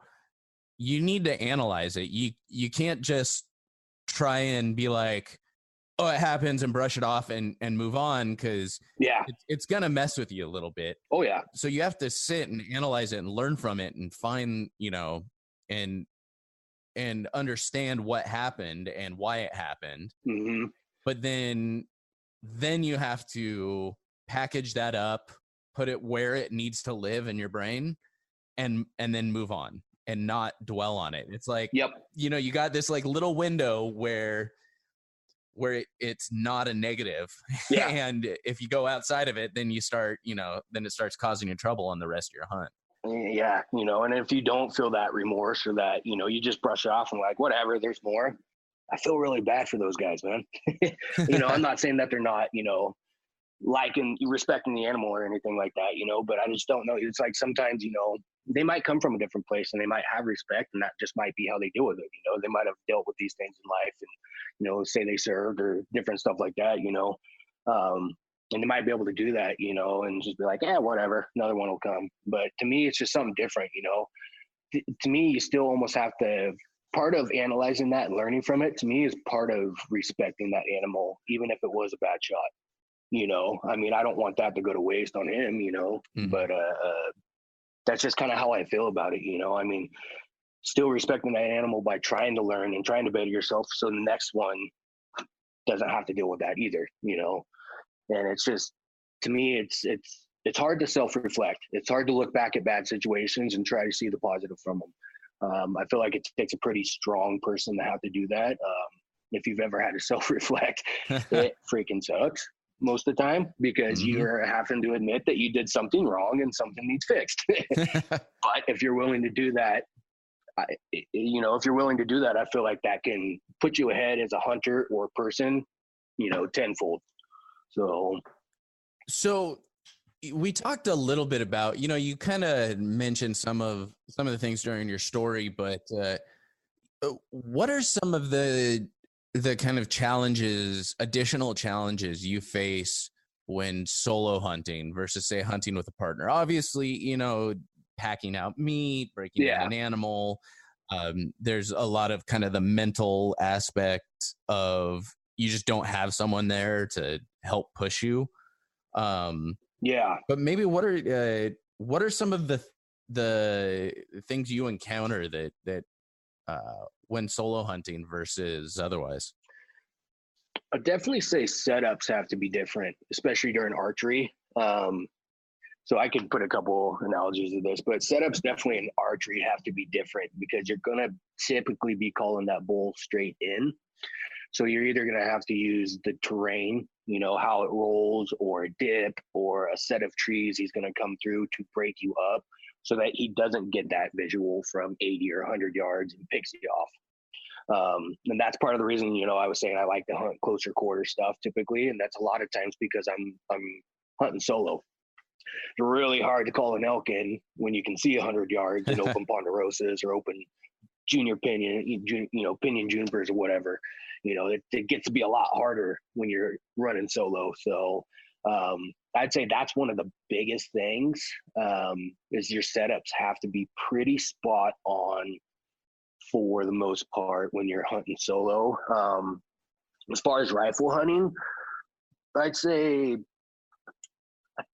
[SPEAKER 15] need to analyze it. You can't just try and be like, oh, it happens, and brush it off and move on, because
[SPEAKER 1] yeah,
[SPEAKER 15] it's gonna mess with you a little bit.
[SPEAKER 1] Oh yeah.
[SPEAKER 15] So you have to sit and analyze it and learn from it and find, and understand what happened and why it happened.
[SPEAKER 1] Mm-hmm.
[SPEAKER 15] But then you have to package that up, put it where it needs to live in your brain, and then move on and not dwell on it. It's like,
[SPEAKER 1] yep.
[SPEAKER 15] You got this like little window where it's not a negative.
[SPEAKER 1] Yeah.
[SPEAKER 15] And if you go outside of it, then you start, then it starts causing you trouble on the rest of your hunt.
[SPEAKER 1] Yeah. And if you don't feel that remorse or that, you just brush it off and like, whatever, there's more. I feel really bad for those guys, man. I'm not saying that they're not, liking, respecting the animal or anything like that, but I just don't know. It's like sometimes, they might come from a different place and they might have respect, and that just might be how they deal with it. They might have dealt with these things in life and, say they served or different stuff like that, and they might be able to do that, and just be like, yeah, whatever, another one will come. But to me, it's just something different, to me, you still almost have to, part of analyzing that and learning from it, to me, is part of respecting that animal, even if it was a bad shot. I mean, I don't want that to go to waste on him,
[SPEAKER 15] Mm-hmm.
[SPEAKER 1] but that's just kind of how I feel about it. I mean, still respecting that animal by trying to learn and trying to better yourself, so the next one doesn't have to deal with that either, and it's just, to me, it's hard to self-reflect. It's hard to look back at bad situations and try to see the positive from them. I feel like it takes a pretty strong person to have to do that. If you've ever had to self-reflect, it freaking sucks most of the time, because
[SPEAKER 15] Mm-hmm.
[SPEAKER 1] you're having to admit that you did something wrong and something needs fixed. But if you're willing to do that, if you're willing to do that, I feel like that can put you ahead as a hunter or person, tenfold.
[SPEAKER 15] So we talked a little bit about, you kind of mentioned some of the things during your story, but what are some of the kind of additional challenges you face when solo hunting versus, say, hunting with a partner? Obviously, packing out meat, breaking down an animal. There's a lot of kind of the mental aspect of, you just don't have someone there to help push you. But maybe what are some of the things you encounter that when solo hunting versus otherwise?
[SPEAKER 1] I'd definitely say setups have to be different, especially during archery. So I could put a couple analogies to this, but setups definitely in archery have to be different, because you're going to typically be calling that bull straight in. So you're either going to have to use the terrain, how it rolls, or a dip, or a set of trees he's going to come through to break you up, so that he doesn't get that visual from 80 or 100 yards and picks you off. And that's part of the reason, I was saying I like to hunt closer quarter stuff typically. And that's a lot of times because I'm hunting solo. It's really hard to call an elk in when you can see 100 yards in open ponderosas or open junior pinyon, pinyon junipers or whatever. It gets to be a lot harder when you're running solo. So I'd say that's one of the biggest things, is your setups have to be pretty spot on for the most part when you're hunting solo. As far as rifle hunting, I'd say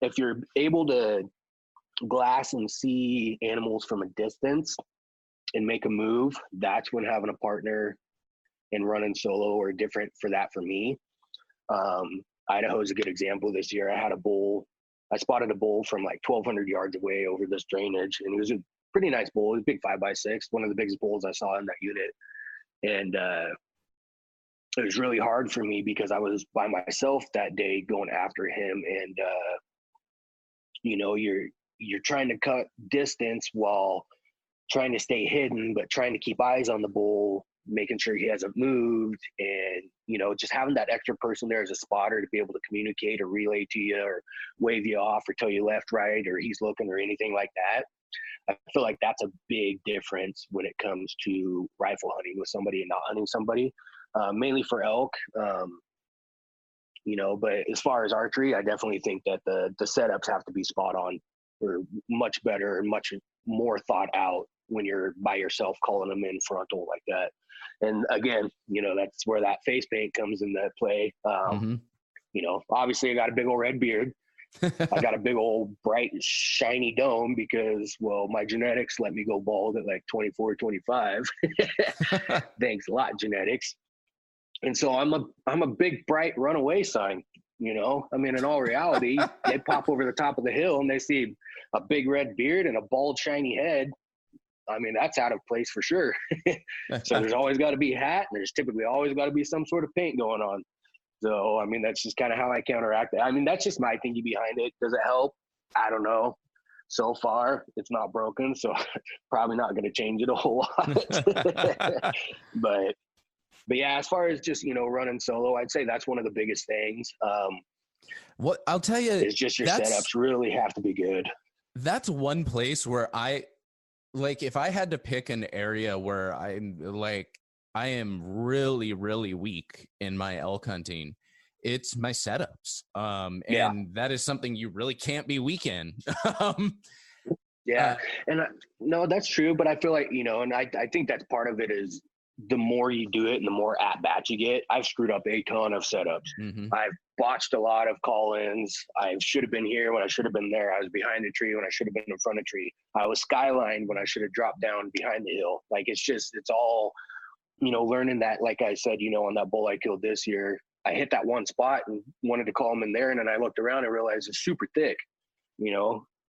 [SPEAKER 1] if you're able to glass and see animals from a distance and make a move, that's when having a partner and running solo are different for me. Idaho is a good example. This year I spotted a bull from like 1,200 yards away over this drainage, and he was a pretty nice bull. He was a big 5x6, one of the biggest bulls I saw in that unit. And it was really hard for me because I was by myself that day going after him. And, you're trying to cut distance while trying to stay hidden, but trying to keep eyes on the bull, making sure he hasn't moved, and just having that extra person there as a spotter to be able to communicate or relay to you or wave you off or tell you left, right, or he's looking or anything like that. I feel like that's a big difference when it comes to rifle hunting with somebody and not hunting somebody, mainly for elk. But as far as archery, I definitely think that the setups have to be spot on, or much better and much more thought out when you're by yourself calling them in frontal like that. And again, that's where that face paint comes into play. Obviously I got a big old red beard. I got a big old bright shiny dome because, well, my genetics let me go bald at like 24, 25. Thanks a lot, genetics. And so I'm a big bright runaway sign. In all reality, they pop over the top of the hill and they see a big red beard and a bald shiny head. I mean, that's out of place for sure. So there's always got to be a hat, and there's typically always got to be some sort of paint going on. So, I mean, that's just kind of how I counteract it. I mean, that's just my thinking behind it. Does it help? I don't know. So far, it's not broken, so probably not going to change it a whole lot. But yeah, as far as just, running solo, I'd say that's one of the biggest things.
[SPEAKER 15] What I'll tell you
[SPEAKER 1] is just your setups really have to be good.
[SPEAKER 15] That's one place where if I had to pick an area where I am really, really weak in my elk hunting, it's my setups. And that is something you really can't be weak in.
[SPEAKER 1] No, that's true. But I feel like, and I think that's part of it is the more you do it and the more at bats you get. I've screwed up a ton of setups. I've botched a lot of call-ins. I should have been here when I should have been there. I was behind a tree when I should have been in front of a tree. I was skylined when I should have dropped down behind the hill. Like, it's all, learning that, like I said, on that bull I killed this year, I hit that one spot and wanted to call him in there. And then I looked around and realized it's super thick,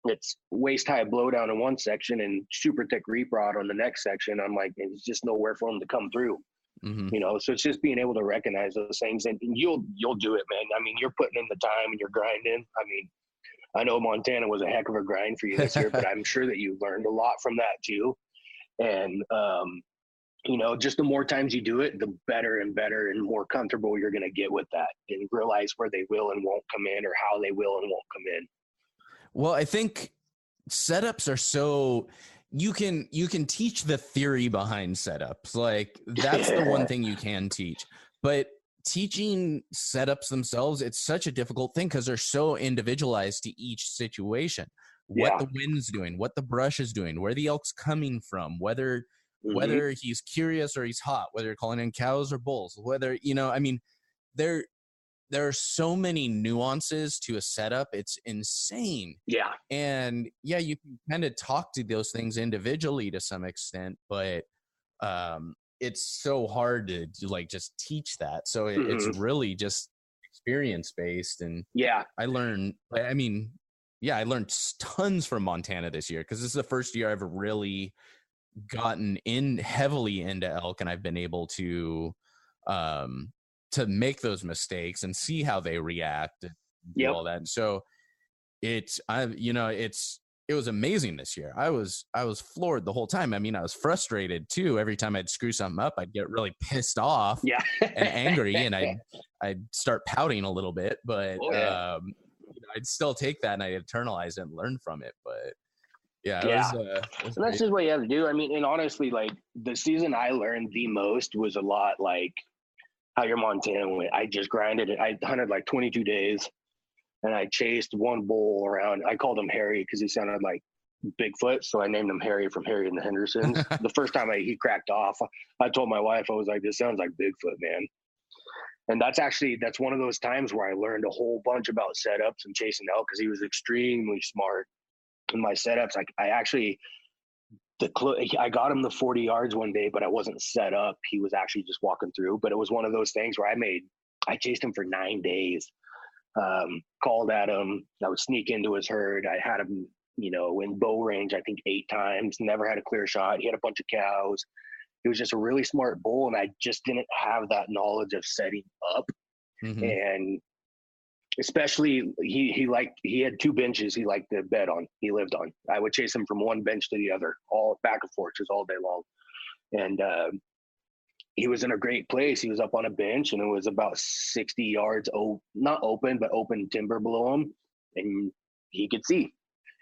[SPEAKER 1] it's waist high blowdown in one section and super thick reap rod on the next section. I'm like, there's just nowhere for him to come through. So it's just being able to recognize those things, and you'll do it, man. I mean, you're putting in the time and you're grinding. I mean, I know Montana was a heck of a grind for you this year, but I'm sure that you learned a lot from that too. And, just the more times you do it, the better and better and more comfortable you're going to get with that and realize where they will and won't come in or how they will and won't come in.
[SPEAKER 15] Well, I think setups are so you can teach the theory behind setups. Like, that's the one thing you can teach. But teaching setups themselves, it's such a difficult thing because they're so individualized to each situation. What the wind's doing, what the brush is doing, where the elk's coming from, whether he's curious or he's hot, whether you're calling in cows or bulls, whether, I mean, there are so many nuances to a setup. It's insane.
[SPEAKER 1] Yeah.
[SPEAKER 15] And you can kind of talk to those things individually to some extent, but it's so hard to just teach that. So it's really just experience based. And I learned tons from Montana this year, because this is the first year I've really gotten in heavily into elk, and I've been able to make those mistakes and see how they react and do all that. And so it was amazing this year. I was floored the whole time. I mean, I was frustrated too. Every time I'd screw something up, I'd get really pissed off and angry, and I'd start pouting a little bit, but I'd still take that and I'd internalize it and learn from it. But it was
[SPEAKER 1] so that's just what you have to do. I mean, and honestly, like, the season I learned the most was a lot like how your Montana went. I just grinded it. I hunted like 22 days, and I chased one bull around. I called him Harry because he sounded like Bigfoot, so I named him Harry from Harry and the Hendersons. The first time he cracked off, I told my wife, I was like, "This sounds like Bigfoot, man." And that's one of those times where I learned a whole bunch about setups and chasing elk, because he was extremely smart in my setups. I got him the 40 yards one day, but I wasn't set up. He was actually just walking through. But it was one of those things where I chased him for 9 days. Called at him. I would sneak into his herd. I had him, in bow range, I think 8 times. Never had a clear shot. He had a bunch of cows. He was just a really smart bull, and I just didn't have that knowledge of setting up. And especially he had 2 benches he liked to bed on. He lived on. I would chase him from one bench to the other, all back and forth, just all day long. And he was in a great place. He was up on a bench, and it was about 60 yards, not open, but open timber below him, and he could see.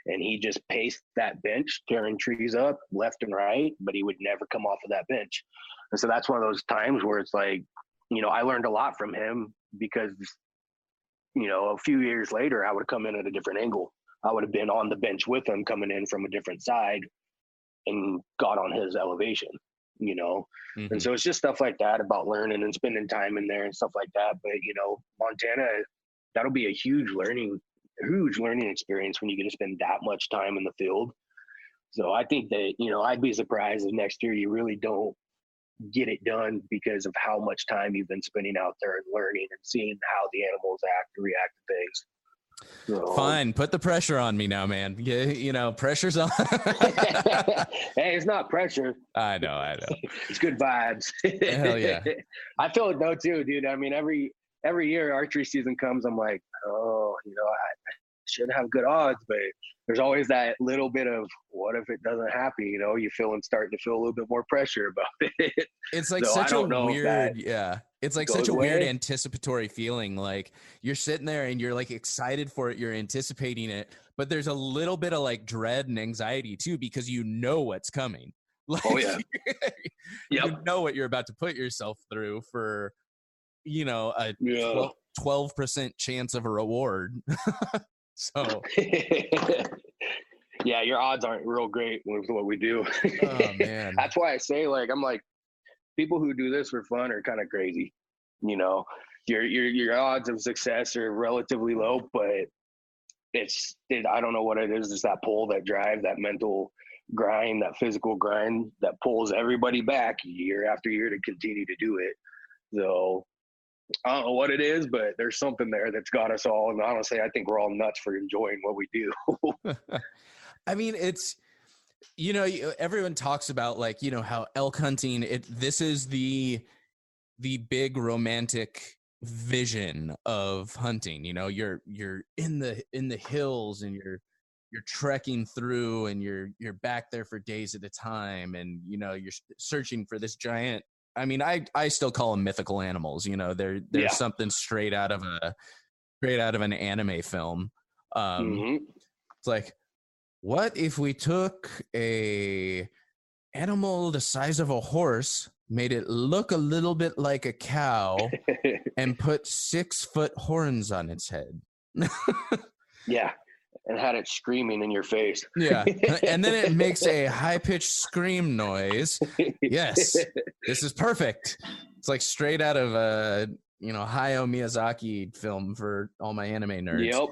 [SPEAKER 1] And he just paced that bench, tearing trees up left and right, but he would never come off of that bench. And so that's one of those times where it's like, I learned a lot from him, because, a few years later, I would have come in at a different angle. I would have been on the bench with him, coming in from a different side, and got on his elevation. you know?
[SPEAKER 15] Mm-hmm.
[SPEAKER 1] And so it's just stuff like that about learning and spending time in there and stuff like that. But, you know, Montana, that'll be a huge learning experience when you get to spend that much time in the field. So I think that, you know, I'd be surprised if next year you really don't get it done because of how much time you've been spending out there and learning and seeing how the animals act and react to things. So,
[SPEAKER 15] fine, put the pressure on me now, man. You know, pressure's on.
[SPEAKER 1] Hey, it's not pressure.
[SPEAKER 15] I know.
[SPEAKER 1] It's good vibes.
[SPEAKER 15] Hell yeah.
[SPEAKER 1] I feel it though too, dude. I mean, every year archery season comes, I'm like, oh, you know, I should have good odds, but there's always that little bit of what if it doesn't happen, you know? Starting to feel a little bit more pressure about it.
[SPEAKER 15] It's like
[SPEAKER 1] so
[SPEAKER 15] such a weird, it's like such a weird anticipatory feeling. Like you're sitting there and you're like excited for it, you're anticipating it, but there's a little bit of like dread and anxiety too, because you know what's coming. Like,
[SPEAKER 1] oh yeah.
[SPEAKER 15] You know what you're about to put yourself through for, you know, a 12% chance of a reward. So
[SPEAKER 1] yeah, your odds aren't real great with what we do.
[SPEAKER 15] Oh man.
[SPEAKER 1] That's why I say, like, I'm like, people who do this for fun are kind of crazy. You know, your odds of success are relatively low, but I don't know what it is. It's that pull, that drive, that mental grind, that physical grind that pulls everybody back year after year to continue to do it. So I don't know what it is, but there's something there that's got us all. And honestly, I think we're all nuts for enjoying what we do.
[SPEAKER 15] I mean, it's, you know, everyone talks about like, you know, how elk hunting, this is the big romantic vision of hunting. You know, you're in the hills and you're trekking through and you're back there for days at a time. And, you know, you're searching for this giant, I mean, I still call them mythical animals. You know, they're something straight out of an anime film. It's like, what if we took a animal the size of a horse, made it look a little bit like a cow, and put 6-foot horns on its head?
[SPEAKER 1] Yeah. And had it screaming in your face.
[SPEAKER 15] Yeah. And then it makes a high-pitched scream noise. Yes. This is perfect. It's like straight out of a, you know, Hayao Miyazaki film for all my anime nerds.
[SPEAKER 1] Yep.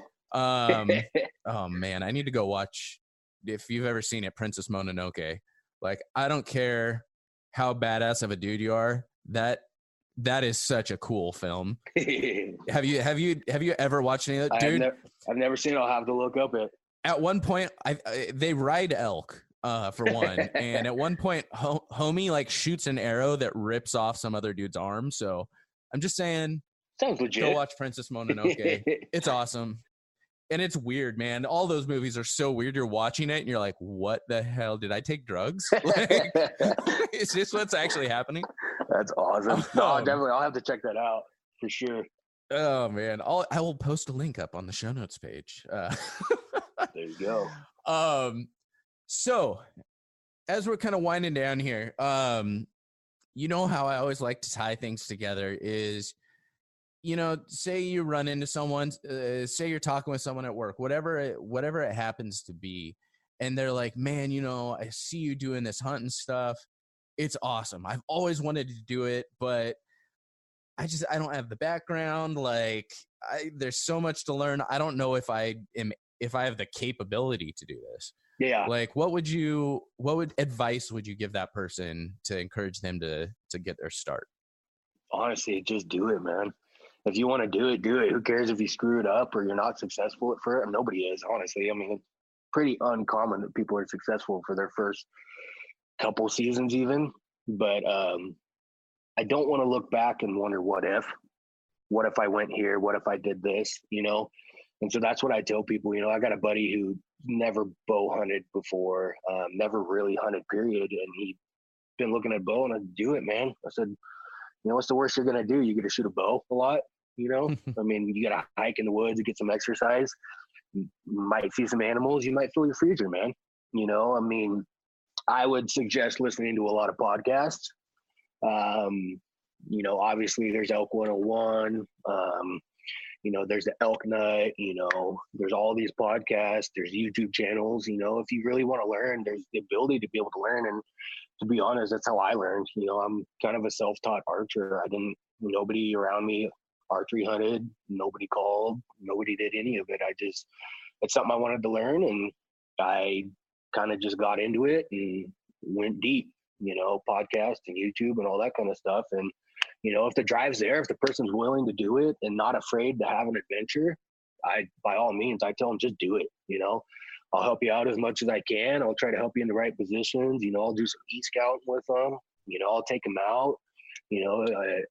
[SPEAKER 15] Oh man, I need to go watch, if you've ever seen it, Princess Mononoke. Like, I don't care how badass of a dude you are, that is such a cool film. Have you ever watched any of that, dude?
[SPEAKER 1] I've never seen it. I'll have to look up it.
[SPEAKER 15] At one point, they ride elk, for one, and at one point, homie like shoots an arrow that rips off some other dude's arm. So I'm just saying,
[SPEAKER 1] sounds legit.
[SPEAKER 15] Go watch Princess Mononoke. It's awesome, and it's weird, man. All those movies are so weird. You're watching it, and you're like, "What the hell? Did I take drugs? Like, is this what's actually happening?"
[SPEAKER 1] That's awesome. No, definitely, I'll have to check that out for sure.
[SPEAKER 15] Oh man, I will post a link up on the show notes page.
[SPEAKER 1] There you go.
[SPEAKER 15] So as we're kind of winding down here, you know how I always like to tie things together is, you know, say you run into someone, say you're talking with someone at work, whatever it happens to be, and they're like, man, you know, I see you doing this hunting stuff. It's awesome. I've always wanted to do it, but I don't have the background. Like, there's so much to learn. I don't know if I have the capability to do this.
[SPEAKER 1] Yeah.
[SPEAKER 15] Like, what advice would you give that person to encourage them to get their start?
[SPEAKER 1] Honestly, just do it, man. If you want to do it, do it. Who cares if you screw it up or you're not successful for it? Nobody is, honestly. I mean, it's pretty uncommon that people are successful for their first couple seasons even. But I don't want to look back and wonder what if I went here, what if I did this, you know? And so that's what I tell people. You know, I got a buddy who never bow hunted before, never really hunted, period. And he'd been looking at bow, and I'd do it, man. I said, you know, what's the worst you're going to do? You get to shoot a bow a lot, you know? I mean, you got to hike in the woods and get some exercise. You might see some animals. You might fill your freezer, man. You know, I mean, I would suggest listening to a lot of podcasts. You know, obviously there's Elk 101, you know, there's the Elk Nut, you know, there's all these podcasts, there's YouTube channels, you know, if you really want to learn, there's the ability to be able to learn. And to be honest, that's how I learned. You know, I'm kind of a self-taught archer. Nobody around me archery hunted, nobody called, nobody did any of it. It's something I wanted to learn, and I kind of just got into it and went deep, podcast and YouTube and all that kind of stuff. And, if the drive's there, if the person's willing to do it and not afraid to have an adventure, by all means, I tell them, just do it. I'll help you out as much as I can. I'll try to help you in the right positions. I'll do some e-scouting with them. I'll take them out.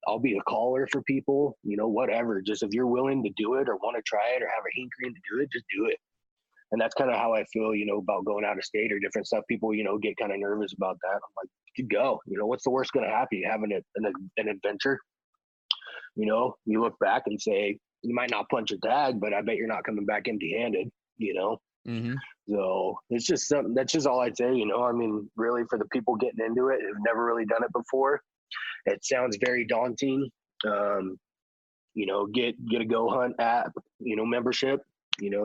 [SPEAKER 1] I'll be a caller for people, whatever. Just if you're willing to do it or want to try it or have a hankering to do it, just do it. And that's kind of how I feel, about going out of state or different stuff. People, get kind of nervous about that. I'm like, you go. What's the worst going to happen? You having an adventure. You look back and say, you might not punch a tag, but I bet you're not coming back empty-handed,
[SPEAKER 15] Mm-hmm.
[SPEAKER 1] So it's just something, that's just all I'd say, really for the people getting into it who've never really done it before. It sounds very daunting. Get a Go Hunt app, membership,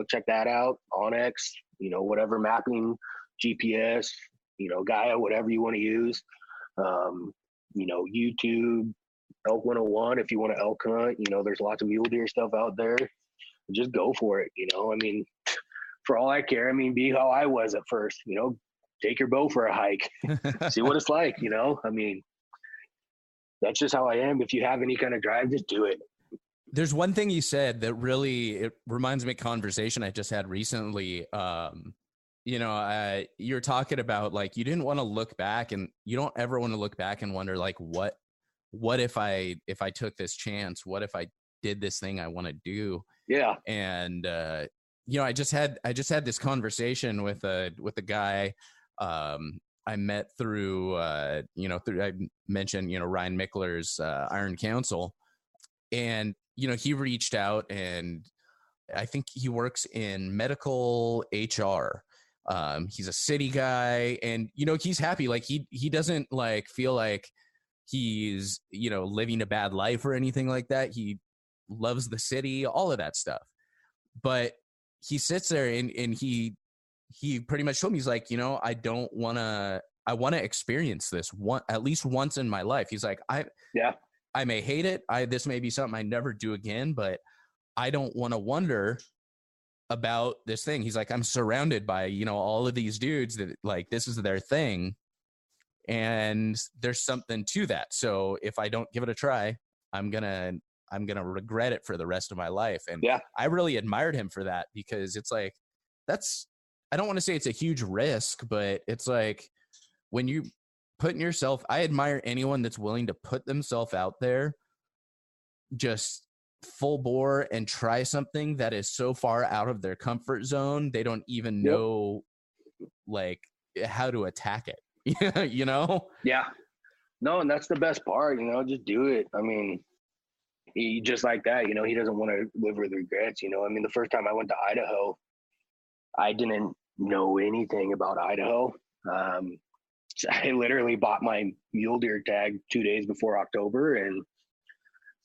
[SPEAKER 1] check that out. Onyx, whatever mapping, GPS, Gaia, whatever you want to use. YouTube, Elk 101, if you want to elk hunt, there's lots of mule deer stuff out there. Just go for it. For all I care, be how I was at first, take your bow for a hike, see what it's like, that's just how I am. If you have any kind of drive, just do it.
[SPEAKER 15] There's one thing you said that it reminds me of a conversation I just had recently. You're talking about like, you didn't want to look back, and you don't ever want to look back and wonder like, what if I took this chance? What if I did this thing I want to do?
[SPEAKER 1] Yeah.
[SPEAKER 15] And, I just had this conversation with a guy, I met through I mentioned, Ryan Mickler's, Iron Council, and, he reached out, and I think he works in medical HR. He's a city guy, and, he's happy. Like he doesn't like feel like he's, living a bad life or anything like that. He loves the city, all of that stuff. But he sits there and he pretty much told me, he's like, I want to experience this at least once in my life. He's like, I may hate it. This may be something I never do again, but I don't want to wonder about this thing. He's like, I'm surrounded by, all of these dudes that like, this is their thing. And there's something to that. So if I don't give it a try, I'm going to regret it for the rest of my life. And I really admired him for that, because it's like, I don't want to say it's a huge risk, but it's like when you putting yourself, I admire anyone that's willing to put themselves out there, just full bore, and try something that is so far out of their comfort zone. They don't even know like how to attack it,
[SPEAKER 1] Yeah. No. And that's the best part, just do it. He just like that, he doesn't want to live with regrets. The first time I went to Idaho, I didn't know anything about Idaho. I literally bought my mule deer tag 2 days before October and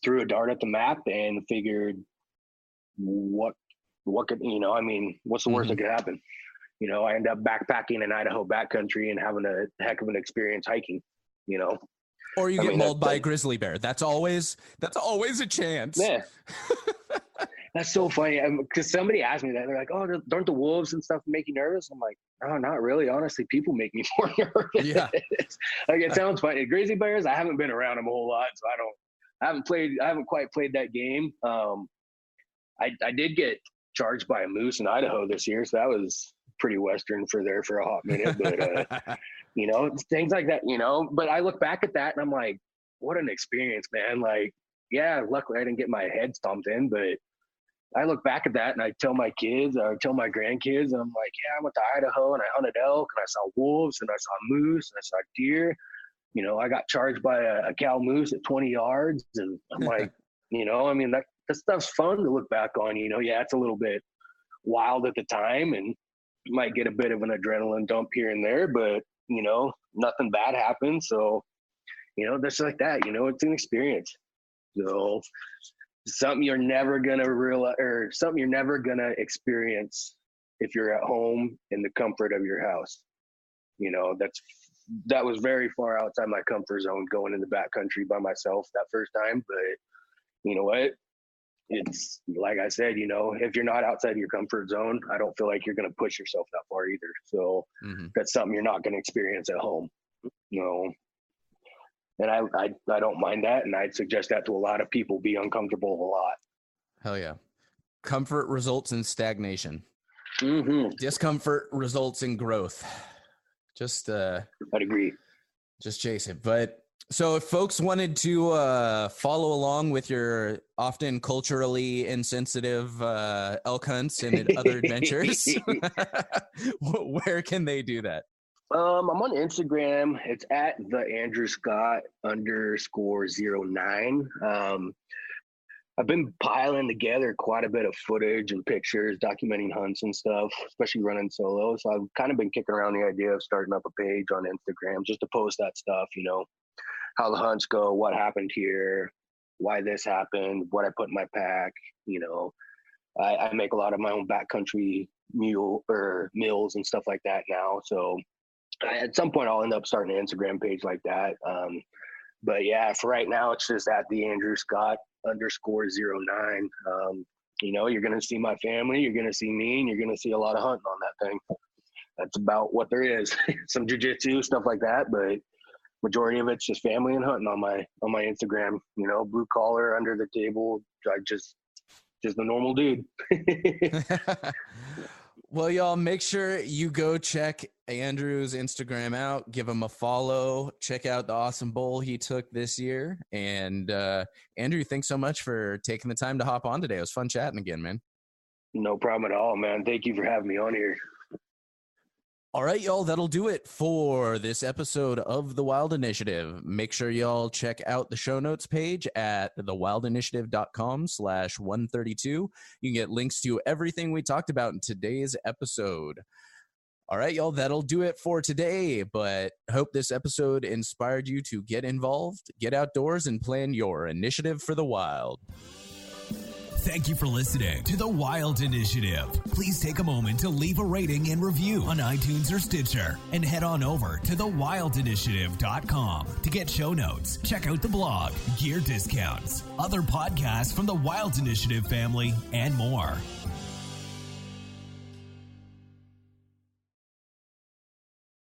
[SPEAKER 1] threw a dart at the map and figured what could, what's the worst that could happen? I ended up backpacking in Idaho backcountry and having a heck of an experience hiking,
[SPEAKER 15] Or you get mauled by a grizzly bear. That's always a chance.
[SPEAKER 1] Yeah. That's so funny. Because somebody asked me that. They're like, oh, don't the wolves and stuff make you nervous? I'm like, no, not really. Honestly, people make me more nervous.
[SPEAKER 15] Yeah.
[SPEAKER 1] Like, it sounds funny. Grizzly bears, I haven't been around them a whole lot, so I haven't quite played that game. I did get charged by a moose in Idaho this year, so that was pretty Western for a hot minute. But, things like that, but I look back at that and I'm like, what an experience, man. Like, yeah, luckily I didn't get my head stomped in, but I look back at that and I tell my kids, or I tell my grandkids, and I'm like, yeah, I went to Idaho and I hunted elk and I saw wolves and I saw moose and I saw deer. I got charged by a cow moose at 20 yards. And I'm like, that stuff's fun to look back on, yeah, it's a little bit wild at the time and you might get a bit of an adrenaline dump here and there, but nothing bad happens. So, that's like that, it's an experience. So something you're never going to realize, or something you're never going to experience if you're at home in the comfort of your house. That's that was very far outside my comfort zone going in the backcountry by myself that first time. But you know what? It's like I said, you know, if you're not outside your comfort zone, I don't feel like you're going to push yourself that far either. So that's something you're not going to experience at home, you know. And I don't mind that, and I'd suggest that to a lot of people. Be uncomfortable a lot.
[SPEAKER 15] Hell yeah. Comfort results in stagnation. Discomfort results in growth. I'd
[SPEAKER 1] agree.
[SPEAKER 15] Just chase it. But so if folks wanted to follow along with your often culturally insensitive elk hunts and other adventures, where can they do that?
[SPEAKER 1] I'm on Instagram. It's at @_09. I've been piling together quite a bit of footage and pictures documenting hunts and stuff, especially running solo. So I've kind of been kicking around the idea of starting up a page on Instagram just to post that stuff, you know, how the hunts go, what happened here, why this happened, what I put in my pack. You know, I make a lot of my own backcountry meals and stuff like that now. So at some point I'll end up starting an Instagram page like that. But yeah, for right now, it's just at @_09. You know, you're going to see my family, you're going to see me, and you're going to see a lot of hunting on that thing. That's about what there is. Some jiu-jitsu, stuff like that, but majority of it's just family and hunting on my Instagram. You know, blue collar, under the table, just the normal dude.
[SPEAKER 15] Well, y'all, make sure you go check Andrew's Instagram out, give him a follow, check out the awesome bowl he took this year. And Andrew, thanks so much for taking the time to hop on today. It was fun chatting again, man.
[SPEAKER 1] No problem at all, man. Thank you for having me on here.
[SPEAKER 15] All right, y'all, that'll do it for this episode of The Wild Initiative. Make sure y'all check out the show notes page at thewildinitiative.com/132. You can get links to everything we talked about in today's episode. All right, y'all, that'll do it for today, but hope this episode inspired you to get involved, get outdoors, and plan your initiative for the wild.
[SPEAKER 2] Thank you for listening to The Wild Initiative. Please take a moment to leave a rating and review on iTunes or Stitcher, and head on over to thewildinitiative.com to get show notes, check out the blog, gear discounts, other podcasts from the Wild Initiative family, and more.